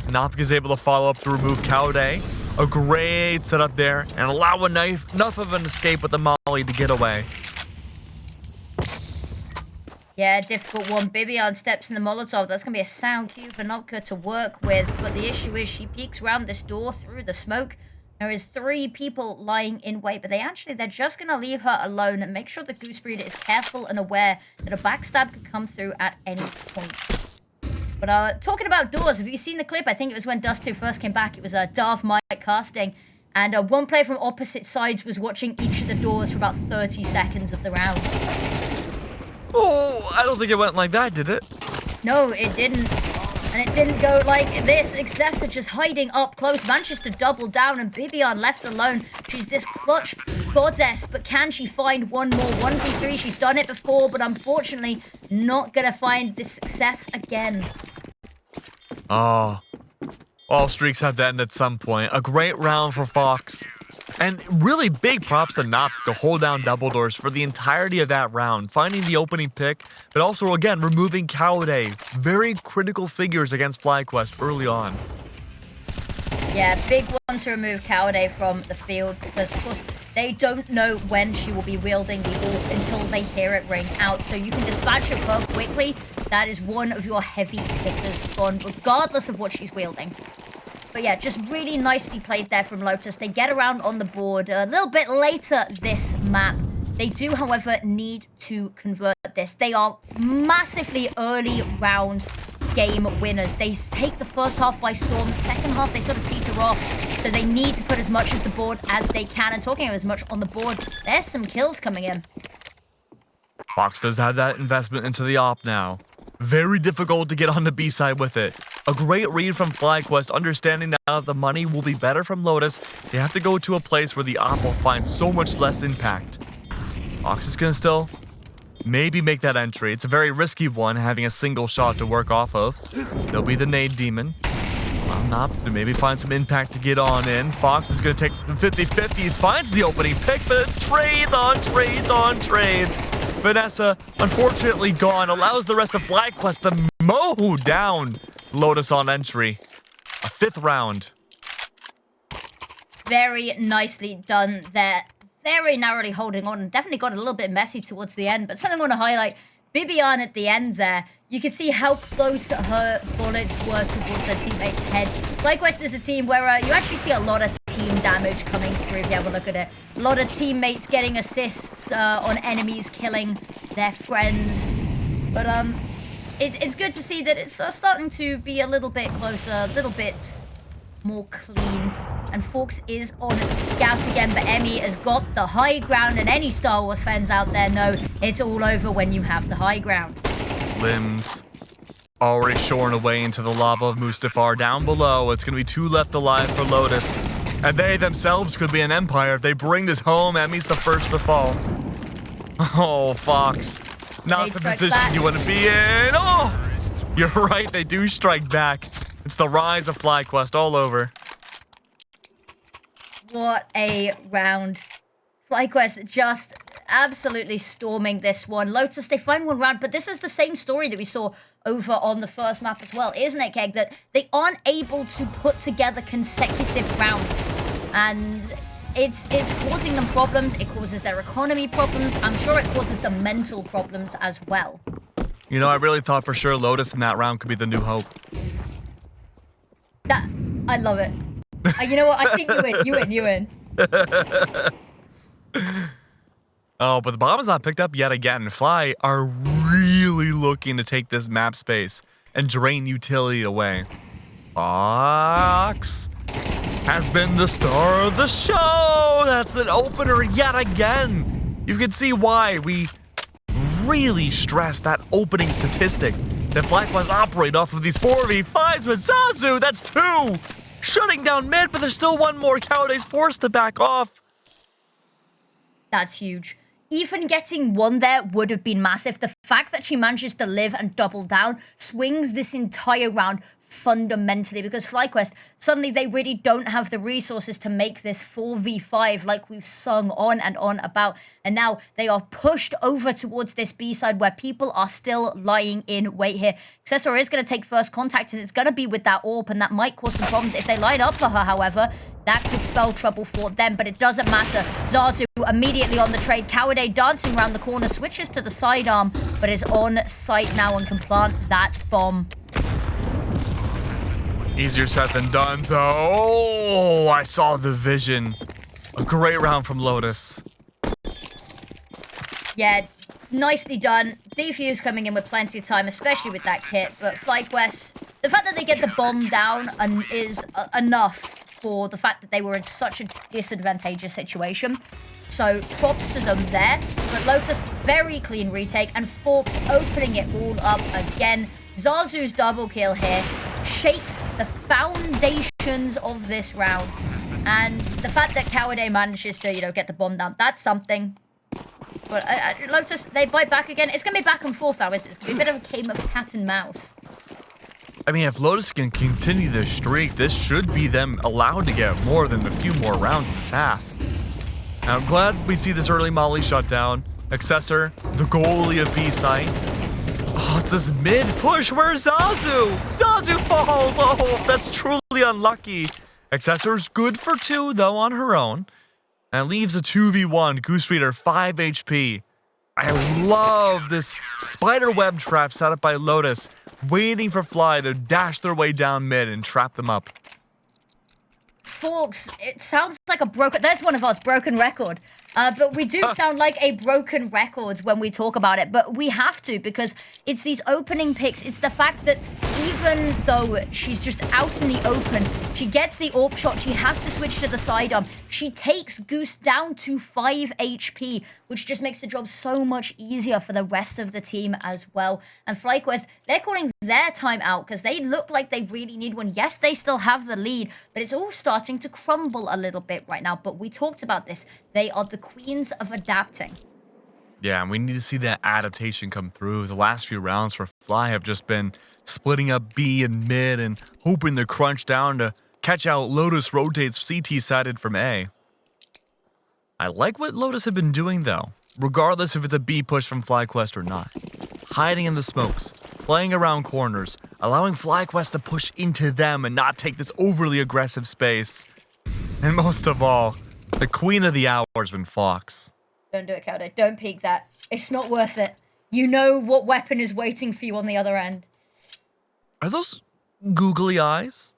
Nop is able to follow up to remove Cowday. A great setup there and allow enough of an escape with the molly to get away. Yeah, difficult one. Bibian steps in the Molotov. That's going to be a sound cue for Notka to work with. But the issue is she peeks around this door through the smoke. There is 3 people lying in wait, but they're just going to leave her alone and make sure the Goose Breeder is careful and aware that a backstab could come through at any point. But talking about doors, have you seen the clip? I think it was when Dust2 first came back. It was Darth Mike casting. And one player from opposite sides was watching each of the doors for about 30 seconds of the round. Oh, I don't think it went like that, did it? No, it didn't. And it didn't go like this. Excessa just hiding up close. Manages to double down and Bibian left alone. She's this clutch goddess, but can she find one more? 1v3, she's done it before, but unfortunately not gonna find this success again. Oh, all streaks have to end at some point. A great round for Fox. And really big props to Nop to hold down double doors for the entirety of that round, finding the opening pick, but also, again, removing Cowday. Very critical figures against FlyQuest early on. Yeah, big one to remove Cowday from the field because, of course, they don't know when she will be wielding the AWP until they hear it ring out. So you can dispatch it her quickly. That is one of your heavy hitters gone, regardless of what she's wielding. But yeah, just really nicely played there from Lotus. They get around on the board a little bit later this map. They do, however, need to convert this. They are massively early round game winners. They take the first half by storm. The second half, they sort of teeter off. So they need to put as much as the board as they can. And talking of as much on the board, there's some kills coming in. Fox does have that investment into the op now. Very difficult to get on the B side with it. A great read from FlyQuest, understanding now that the money will be better from Lotus. They have to go to a place where the op will find so much less impact. Fox is gonna still maybe make that entry. It's a very risky one, having a single shot to work off of. There'll be the nade demon. up to maybe find some impact to get on in. Fox is going to take the 50-50s, finds the opening pick, but it trades on trades on trades. Vanessa, unfortunately gone, allows the rest of FlyQuest to mow down Lotus on entry. A 5th round. Very nicely done there. Very narrowly holding on. Definitely got a little bit messy towards the end, but something I want to highlight. Bibian at the end there, you can see how close her bullets were towards her teammate's head. FlyQuest is a team where you actually see a lot of team damage coming through if you have a look at it. A lot of teammates getting assists on enemies killing their friends. But it's good to see that it's starting to be a little bit closer, a little bit more clean. And Fox is on scout again, but Emmy has got the high ground, and any Star Wars fans out there know it's all over when you have the high ground. Limbs already shorn away into the lava of Mustafar. Down below, it's going to be 2 left alive for Lotus. And they themselves could be an empire. If they bring this home, Emmy's the first to fall. Oh, Fox. Not the position you want to be in. Oh, you're right. They do strike back. It's the rise of FlyQuest all over. What a round. FlyQuest just absolutely storming this one. Lotus, they find one round, but this is the same story that we saw over on the first map as well, isn't it, Keg? That they aren't able to put together consecutive rounds. And it's causing them problems. It causes their economy problems. I'm sure it causes them mental problems as well. You know, I really thought for sure Lotus in that round could be the new hope. I love it. You know what? I think you win. Oh, but the bomb is not picked up yet again. Fly are really looking to take this map space and drain utility away. Fox has been the star of the show. That's an opener yet again. You can see why we really stress that opening statistic that FlyQuest operate off of these 4v5s with Zazu. That's 2. Shutting down mid, but there's still one more. Cowday's forced to back off. That's huge. Even getting one there would have been massive. The fact that she manages to live and double down swings this entire round fundamentally, because FlyQuest, suddenly they really don't have the resources to make this 4v5 like we've sung on and on about. And now they are pushed over towards this B side where people are still lying in wait here. Accessor is going to take first contact, and it's going to be with that AWP, and that might cause some problems. If they line up for her, however, that could spell trouble for them, but it doesn't matter. Zazu immediately on the trade. Cowarday dancing around the corner, switches to the sidearm, but is on site now and can plant that bomb. Easier said than done, though. Oh, I saw the vision. A great round from Lotus. Yeah, nicely done. Defuse coming in with plenty of time, especially with that kit, but FlyQuest, the fact that they get the bomb down is enough for the fact that they were in such a disadvantageous situation. So props to them there. But Lotus, very clean retake, and Forks opening it all up again. Zazu's double kill here shakes the foundations of this round. And the fact that Cowarday manages to, get the bomb down, that's something. But Lotus, they bite back again. It's going to be back and forth, though, isn't it? It's going to be a bit of a game of cat and mouse. I mean, if Lotus can continue this streak, this should be them allowed to get more than a few more rounds in this half. Now, I'm glad we see this early Molly shutdown. Accessor, the goalie of B-site. Oh, it's this mid push. Where's Zazu? Zazu falls. Oh, that's truly unlucky. Accessor's good for 2, though, on her own. And leaves a 2v1. Goose Reader, 5 HP. I love this spider web trap set up by Lotus, waiting for Fly to dash their way down mid and trap them up. Forks, it sounds like a broken... There's one of us, broken record. But we do sound like a broken record when we talk about it. But we have to, because it's these opening picks. It's the fact that even though she's just out in the open, she gets the AWP shot. She has to switch to the sidearm. She takes Goose down to 5 HP, which just makes the job so much easier for the rest of the team as well. And FlyQuest, they're calling their time out because they look like they really need one. Yes, they still have the lead, but it's all starting to crumble a little bit right now. But we talked about this. They are the queens of adapting. Yeah, and we need to see that adaptation come through. The last few rounds for Fly have just been splitting up B and mid and hoping to crunch down to catch out Lotus rotates CT-sided from A. I like what Lotus have been doing though, regardless if it's a B push from FlyQuest or not. Hiding in the smokes, playing around corners, allowing FlyQuest to push into them and not take this overly aggressive space. And most of all, the queen of the hour has been Fox. Don't do it, Kaude. Don't peek that. It's not worth it. You know what weapon is waiting for you on the other end. Are those googly eyes?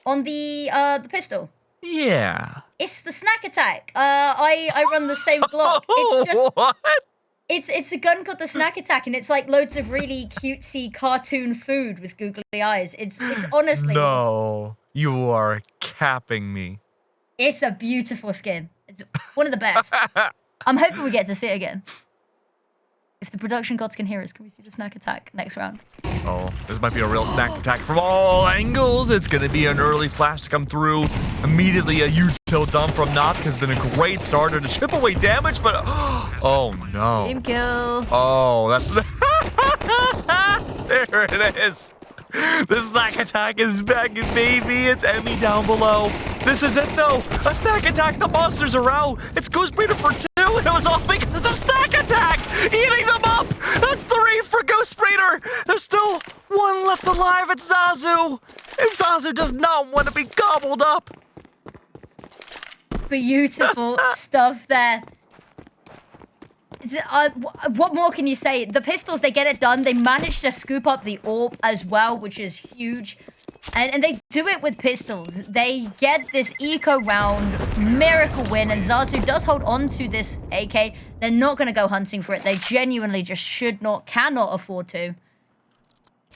On the pistol? Yeah. It's the snack attack. I run the same block. It's just What? it's a gun called the snack attack, and it's like loads of really cutesy cartoon food with googly eyes. It's honestly No, you are capping me. it's a beautiful skin. It's one of the best. I'm hoping we get to see it again. If the production gods can hear us, can we see the snack attack next round? Oh, this might be a real snack attack from all angles. It's going to be an early flash to come through. Immediately a huge tilt dump from Nop has been a great starter to chip away damage, but oh no. Team kill. Oh, that's there it is. The snack attack is back, baby. It's Emmy down below. This is it, though. A snack attack. The monsters are out. It's Ghost Breeder for 2, and it was all because of snack attack. Eating them up. That's 3 for Ghost Breeder. There's still 1 left alive. It's Zazu. And Zazu does not want to be gobbled up. Beautiful stuff there. What more can you say? The pistols, they get it done. They manage to scoop up the AWP as well, which is huge. And they do it with pistols. They get this eco round, miracle win, and Zazu does hold on to this AK. They're not going to go hunting for it. They genuinely just cannot afford to.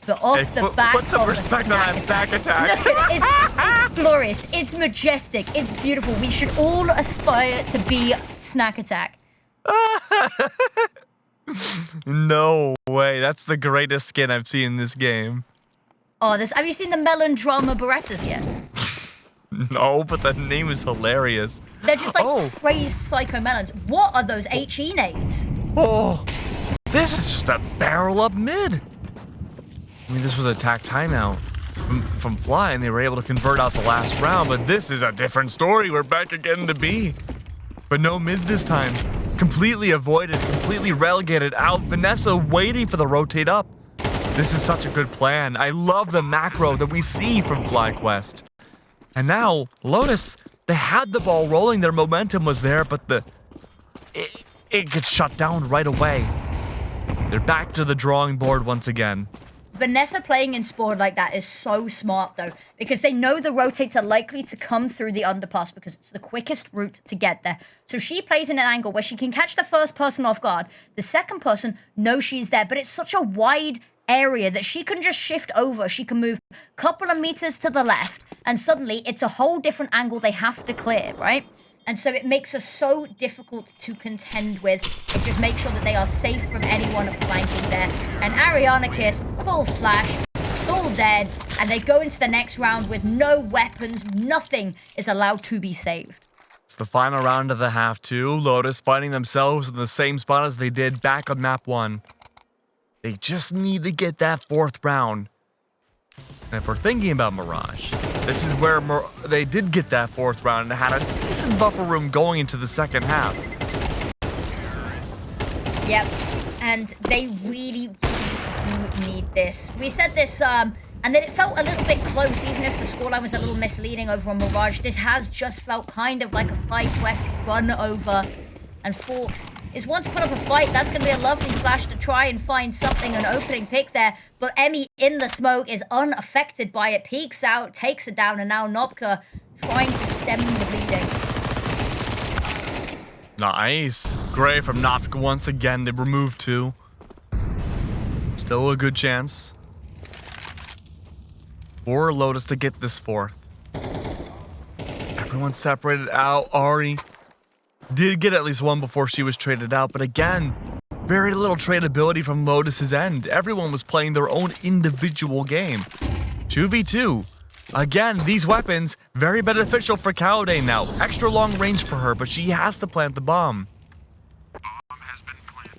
But off the back put some of respect on that snack attack. it's glorious. It's majestic. It's beautiful. We should all aspire to be snack attack. No way. That's the greatest skin I've seen in this game. Oh, have you seen the Melon Drama Berettas yet? No, but the name is hilarious. They're just like crazed psycho melons. What are those HE nades? Oh, this is just a barrel up mid. I mean, this was a tack timeout from Fly, and they were able to convert out the last round, but this is a different story. We're back again to B. But no mid this time. Completely avoided, completely relegated out. Vanessa waiting for the rotate up. This is such a good plan. I love the macro that we see from FlyQuest. And now, Lotus, they had the ball rolling. Their momentum was there, but it gets shut down right away. They're back to the drawing board once again. Vanessa playing in Sport like that is so smart, though, because they know the rotates are likely to come through the underpass because it's the quickest route to get there. So she plays in an angle where she can catch the first person off guard. The second person knows she's there, but it's such a wide area that she can just shift over. She can move a couple of meters to the left, and suddenly it's a whole different angle they have to clear, right? And so it makes her so difficult to contend with. It just makes sure that they are safe from anyone flanking there. And Ariana Kiss, full flash, full dead, and they go into the next round with no weapons. Nothing is allowed to be saved. It's the final round of the half two. Lotus finding themselves in the same spot as they did back on map 1. They just need to get that 4th round. And if we're thinking about Mirage, this is where they did get that 4th round and had a decent buffer room going into the second half. Yep, and they really do need this. We said this, and then it felt a little bit close, even if the scoreline was a little misleading over on Mirage. This has just felt kind of like a FlyQuest run over, and Forks is one to put up a fight. That's going to be a lovely flash to try and find something, an opening pick there. But Emmy in the smoke is unaffected by it, peeks out, takes it down, and now Nopka trying to stem the bleeding. Nice. Great from Nopka once again to remove 2. Still a good chance for Lotus to get this 4th. Everyone's separated out. Ari did get at least 1 before she was traded out, but again, very little tradability from Lotus's end. Everyone was playing their own individual game. 2v2. Again, these weapons, very beneficial for Kaude now. Extra long range for her, but she has to plant the bomb.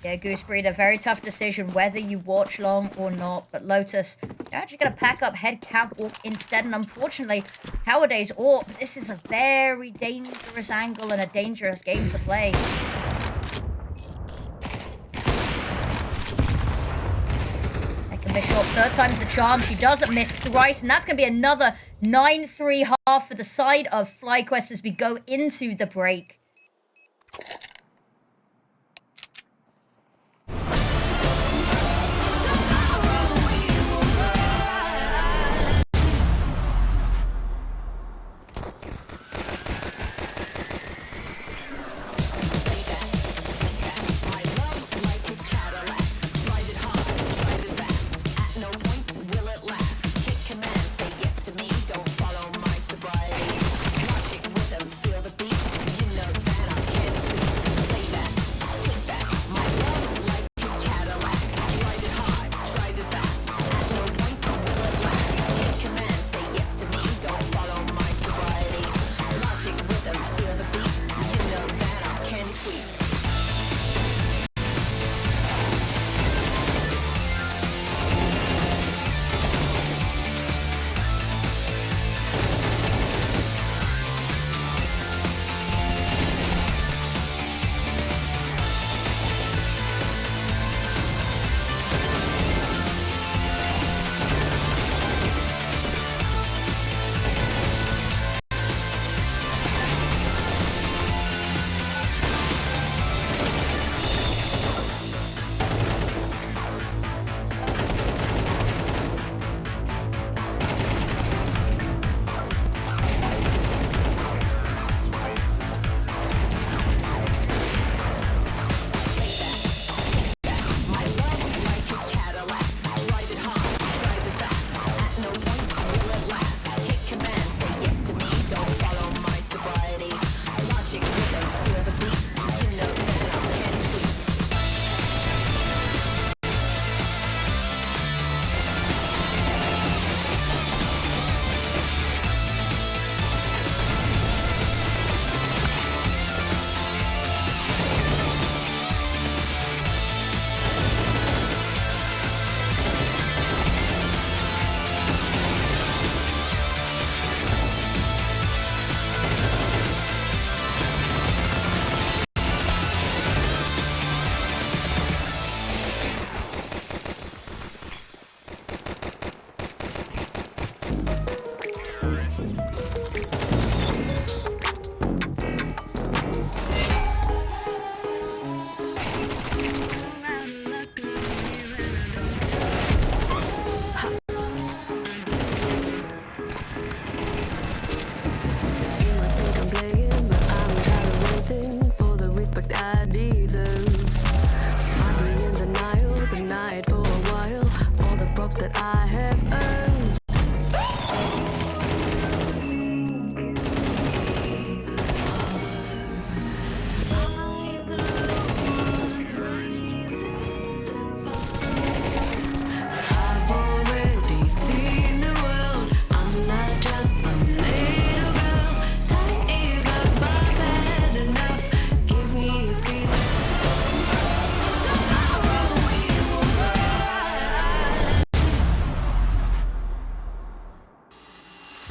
Yeah, Goose Breeder, very tough decision whether you watch long or not. But Lotus, you're actually going to pack up head catwalk instead. And unfortunately, Cowardays AWP. This is a very dangerous angle and a dangerous game to play. Second miss shot, third time's the charm. She doesn't miss thrice. And that's going to be another 9-3 half for the side of FlyQuest as we go into the break.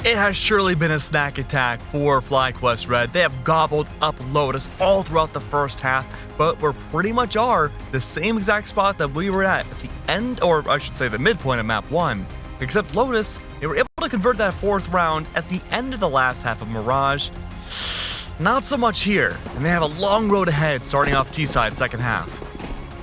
It has surely been a snack attack for FlyQuest Red. They have gobbled up Lotus all throughout the first half, but we pretty much are the same exact spot that we were at the end, or I should say the midpoint of map 1. Except Lotus, they were able to convert that fourth round at the end of the last half of Mirage. Not so much here, and they have a long road ahead starting off T-side second half.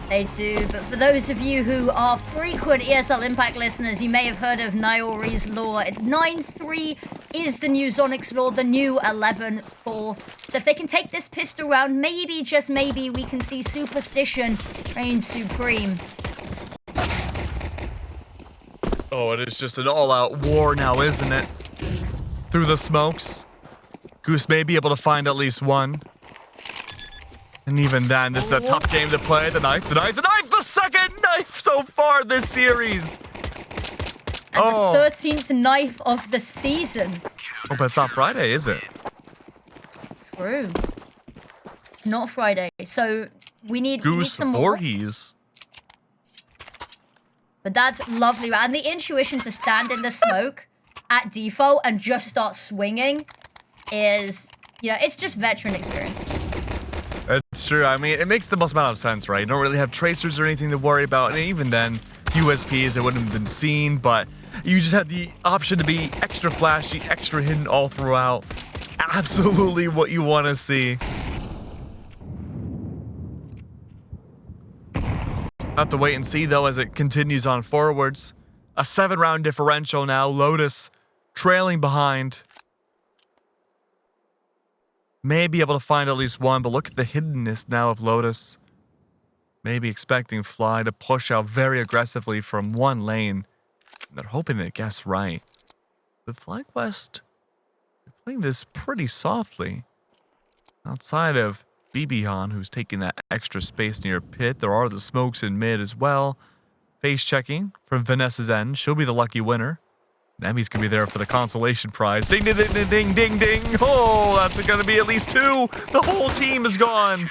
They do, but for those of you who are frequent ESL Impact listeners, you may have heard of Naori's law. 9-3 is the new Zonic's law, the new 11-4. So if they can take this pistol round, maybe, just maybe, we can see Superstition reign supreme. Oh, it is just an all-out war now, isn't it? Through the smokes, Goose may be able to find at least one. And even then, this is a tough game to play. The knife, the knife, the knife! The second knife so far this series! And the 13th knife of the season. Oh, but it's not Friday, is it? True. It's not Friday. So We need Goose some more. Voorhees. But that's lovely. And the intuition to stand in the smoke at default and just start swinging is, you know, it's just veteran experience. It's true. I mean, it makes the most amount of sense, right? You don't really have tracers or anything to worry about. And even then, USPs, it wouldn't have been seen. But you just had the option to be extra flashy, extra hidden all throughout. Absolutely what you want to see. Have to wait and see, though, as it continues on forwards. A 7-round differential now. Lotus trailing behind. May be able to find at least one, but look at the hiddenness now of Lotus. Maybe expecting Fly to push out very aggressively from one lane. They're hoping they guess right. With FlyQuest, they're playing this pretty softly. Outside of BBHon, who's taking that extra space near pit, there are the smokes in mid as well. Face checking from Vanessa's end. She'll be the lucky winner. Nemi's gonna be there for the consolation prize. Ding, ding, ding, ding, ding, ding. Oh, that's gonna be at least 2. The whole team is gone.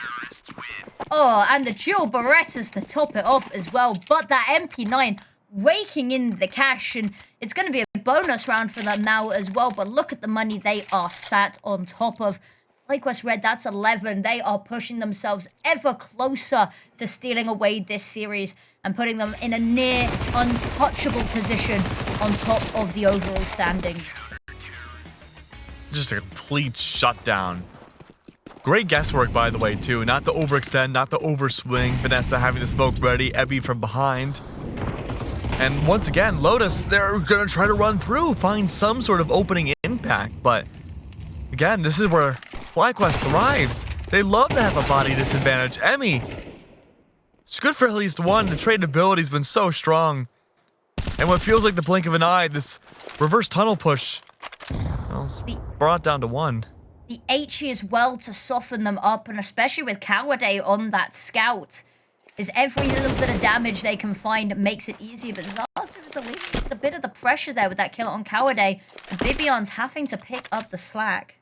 Oh, and the dual Berettas to top it off as well. But that MP9 raking in the cash, and it's going to be a bonus round for them now as well. But look at the money they are sat on top of. FlyQuest Red, that's 11. They are pushing themselves ever closer to stealing away this series and putting them in a near untouchable position on top of the overall standings. Just a complete shutdown. Great guesswork, by the way, too. Not to overextend, not to overswing. Vanessa having the smoke ready, Ebby from behind. And once again, Lotus, they're going to try to run through, find some sort of opening impact. But again, this is where FlyQuest thrives. They love to have a body disadvantage. Emmy, it's good for at least one. The trade ability's been so strong. And what feels like the blink of an eye, this reverse tunnel push, well, it's brought down to 1. The HE as well to soften them up, and especially with Kawaday on that scout, is every little bit of damage they can find makes it easier. But Zazu is alleviating a bit of the pressure there with that kill on Kawaday, and Bibion's having to pick up the slack.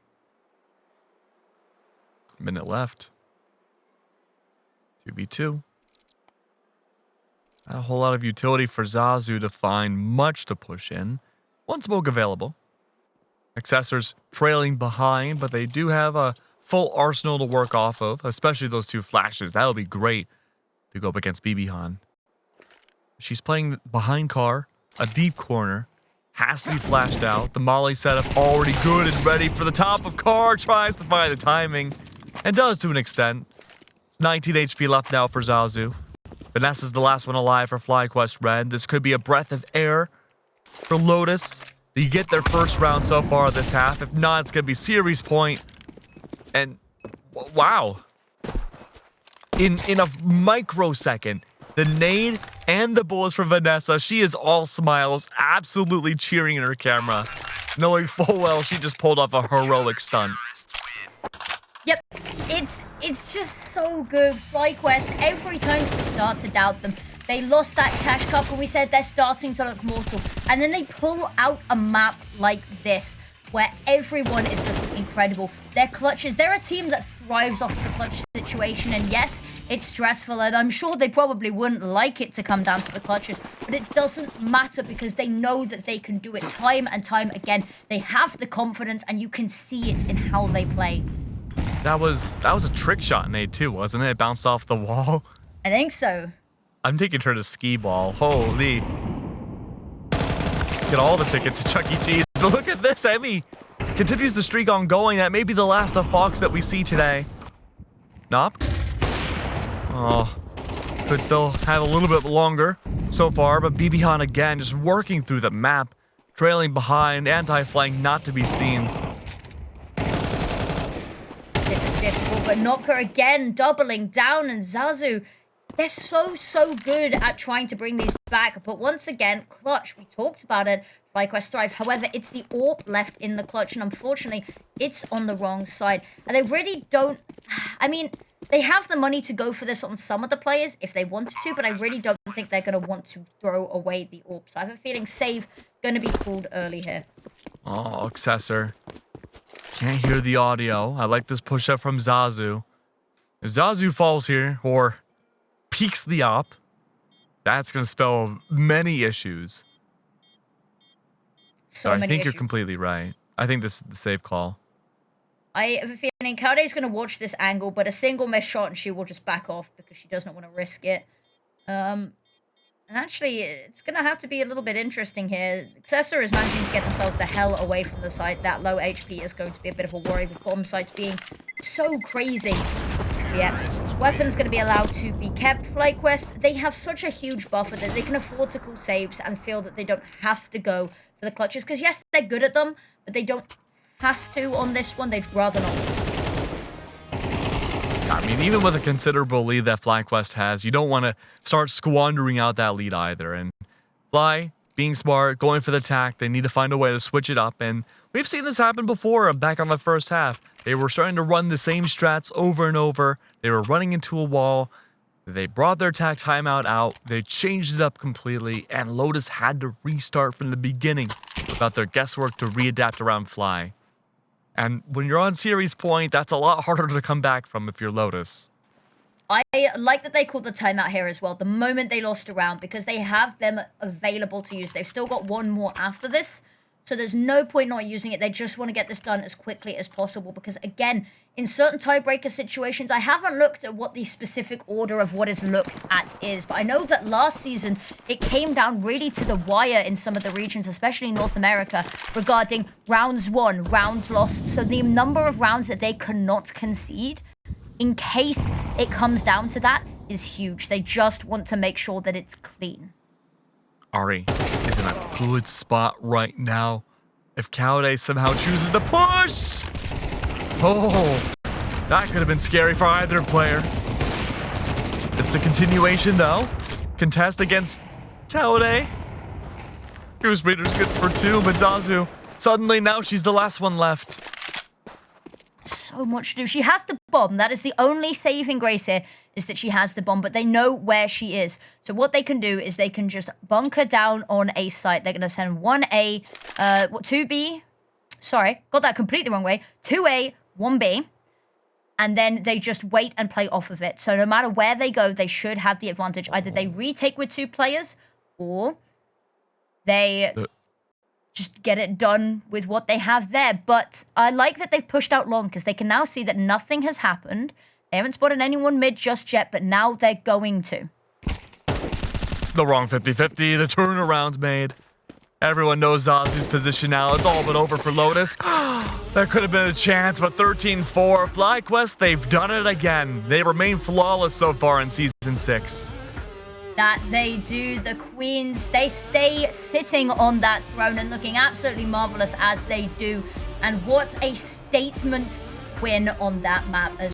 Minute left. 2v2. Not a whole lot of utility for Zazu to find much to push in. One smoke available. Accessors trailing behind, but they do have a full arsenal to work off of, especially those 2 flashes. That'll be great to go up against BBHon. She's playing behind car, a deep corner, has to be flashed out. The Molly setup already good and ready for the top of car, tries to find the timing, and does to an extent. It's 19 HP left now for Zazu. Vanessa's the last one alive for FlyQuest Red. This could be a breath of air for Lotus. They get their first round so far this half. If not, it's going to be series point. And wow. In a microsecond, the nade and the bullets from Vanessa, she is all smiles, absolutely cheering in her camera, knowing full well she just pulled off a heroic stunt. Yep, it's just so good. FlyQuest, every time we start to doubt them, they lost that cash cup and we said they're starting to look mortal. And then they pull out a map like this, where everyone is looking incredible. Their clutches, they're a team that thrives off the clutch situation. And yes, it's stressful, and I'm sure they probably wouldn't like it to come down to the clutches, but it doesn't matter because they know that they can do it time and time again. They have the confidence, and you can see it in how they play. That was a trick shot nade too, wasn't it? It bounced off the wall. I think so. I'm taking her to skee ball. Holy. Get all the tickets to Chuck E. Cheese. But look at this, Emmy continues the streak ongoing. That may be the last of Fox that we see today. Nop. Oh, could still have a little bit longer so far, but BBHon again just working through the map, trailing behind, anti-flank not to be seen. This is difficult, but Nopka again doubling down, and Zazu, they're so good at trying to bring these back. But once again, clutch, we talked about it, FlyQuest thrive. However, it's the AWP left in the clutch, and unfortunately, it's on the wrong side. And they really don't, I mean, they have the money to go for this on some of the players if they wanted to, but I really don't think they're going to want to throw away the AWP. So I have a feeling save going to be called early here. Oh, Accessor. Can't hear the audio. I like this push up from Zazu. If Zazu falls here or peeks the op, that's going to spell many issues. So I many think issues. you're completely right. I think this is the safe call. I have a feeling Kaude's going to watch this angle, but a single missed shot and she will just back off because she doesn't want to risk it. And actually, it's going to have to be a little bit interesting here. Excessor is managing to get themselves the hell away from the site. That low HP is going to be a bit of a worry with bomb sites being so crazy. Yeah, weapons going to be allowed to be kept. FlyQuest, they have such a huge buffer that they can afford to call saves and feel that they don't have to go for the clutches. Because yes, they're good at them, but they don't have to on this one. They'd rather not. I mean, even with a considerable lead that FlyQuest has, you don't want to start squandering out that lead either. And Fly, being smart, going for the attack, they need to find a way to switch it up. And we've seen this happen before back on the first half. They were starting to run the same strats over and over. They were running into a wall. They brought their attack timeout out. They changed it up completely. And Lotus had to restart from the beginning without their guesswork to readapt around Fly. And when you're on series point, that's a lot harder to come back from if you're Lotus. I like that they called the timeout here as well, the moment they lost a round, because they have them available to use. They've still got one more after this, so there's no point not using it. They just want to get this done as quickly as possible, because again, in certain tiebreaker situations, I haven't looked at what the specific order of what is looked at is, but I know that last season, it came down really to the wire in some of the regions, especially North America, regarding rounds won, rounds lost. So the number of rounds that they cannot concede, in case it comes down to that, is huge. They just want to make sure that it's clean. Ari is in a good spot right now. If Kaude somehow chooses to push! Oh, that could have been scary for either player. It's the continuation, though. Contest against Kaude. Goose Breeder's good for 2, but Zazu, suddenly now she's the last one left. So much to do. She has the bomb. That is the only saving grace here, is that she has the bomb, but they know where she is. So what they can do is they can just bunker down on a site. They're going to send 1A, 2B, sorry, got that completely wrong way, 2A, 1B, and then they just wait and play off of it. So no matter where they go, they should have the advantage. Either they retake with 2 players, or they just get it done with what they have there. But I like that they've pushed out long, because they can now see that nothing has happened. They haven't spotted anyone mid just yet, but now they're going to. The wrong 50-50, the turnaround's made. Everyone knows Zazu's position now. It's all but over for Lotus. There could have been a chance, but 13-4. FlyQuest, they've done it again. They remain flawless so far in Season 6. That they do. The Queens, they stay sitting on that throne and looking absolutely marvelous as they do. And what a statement win on that map as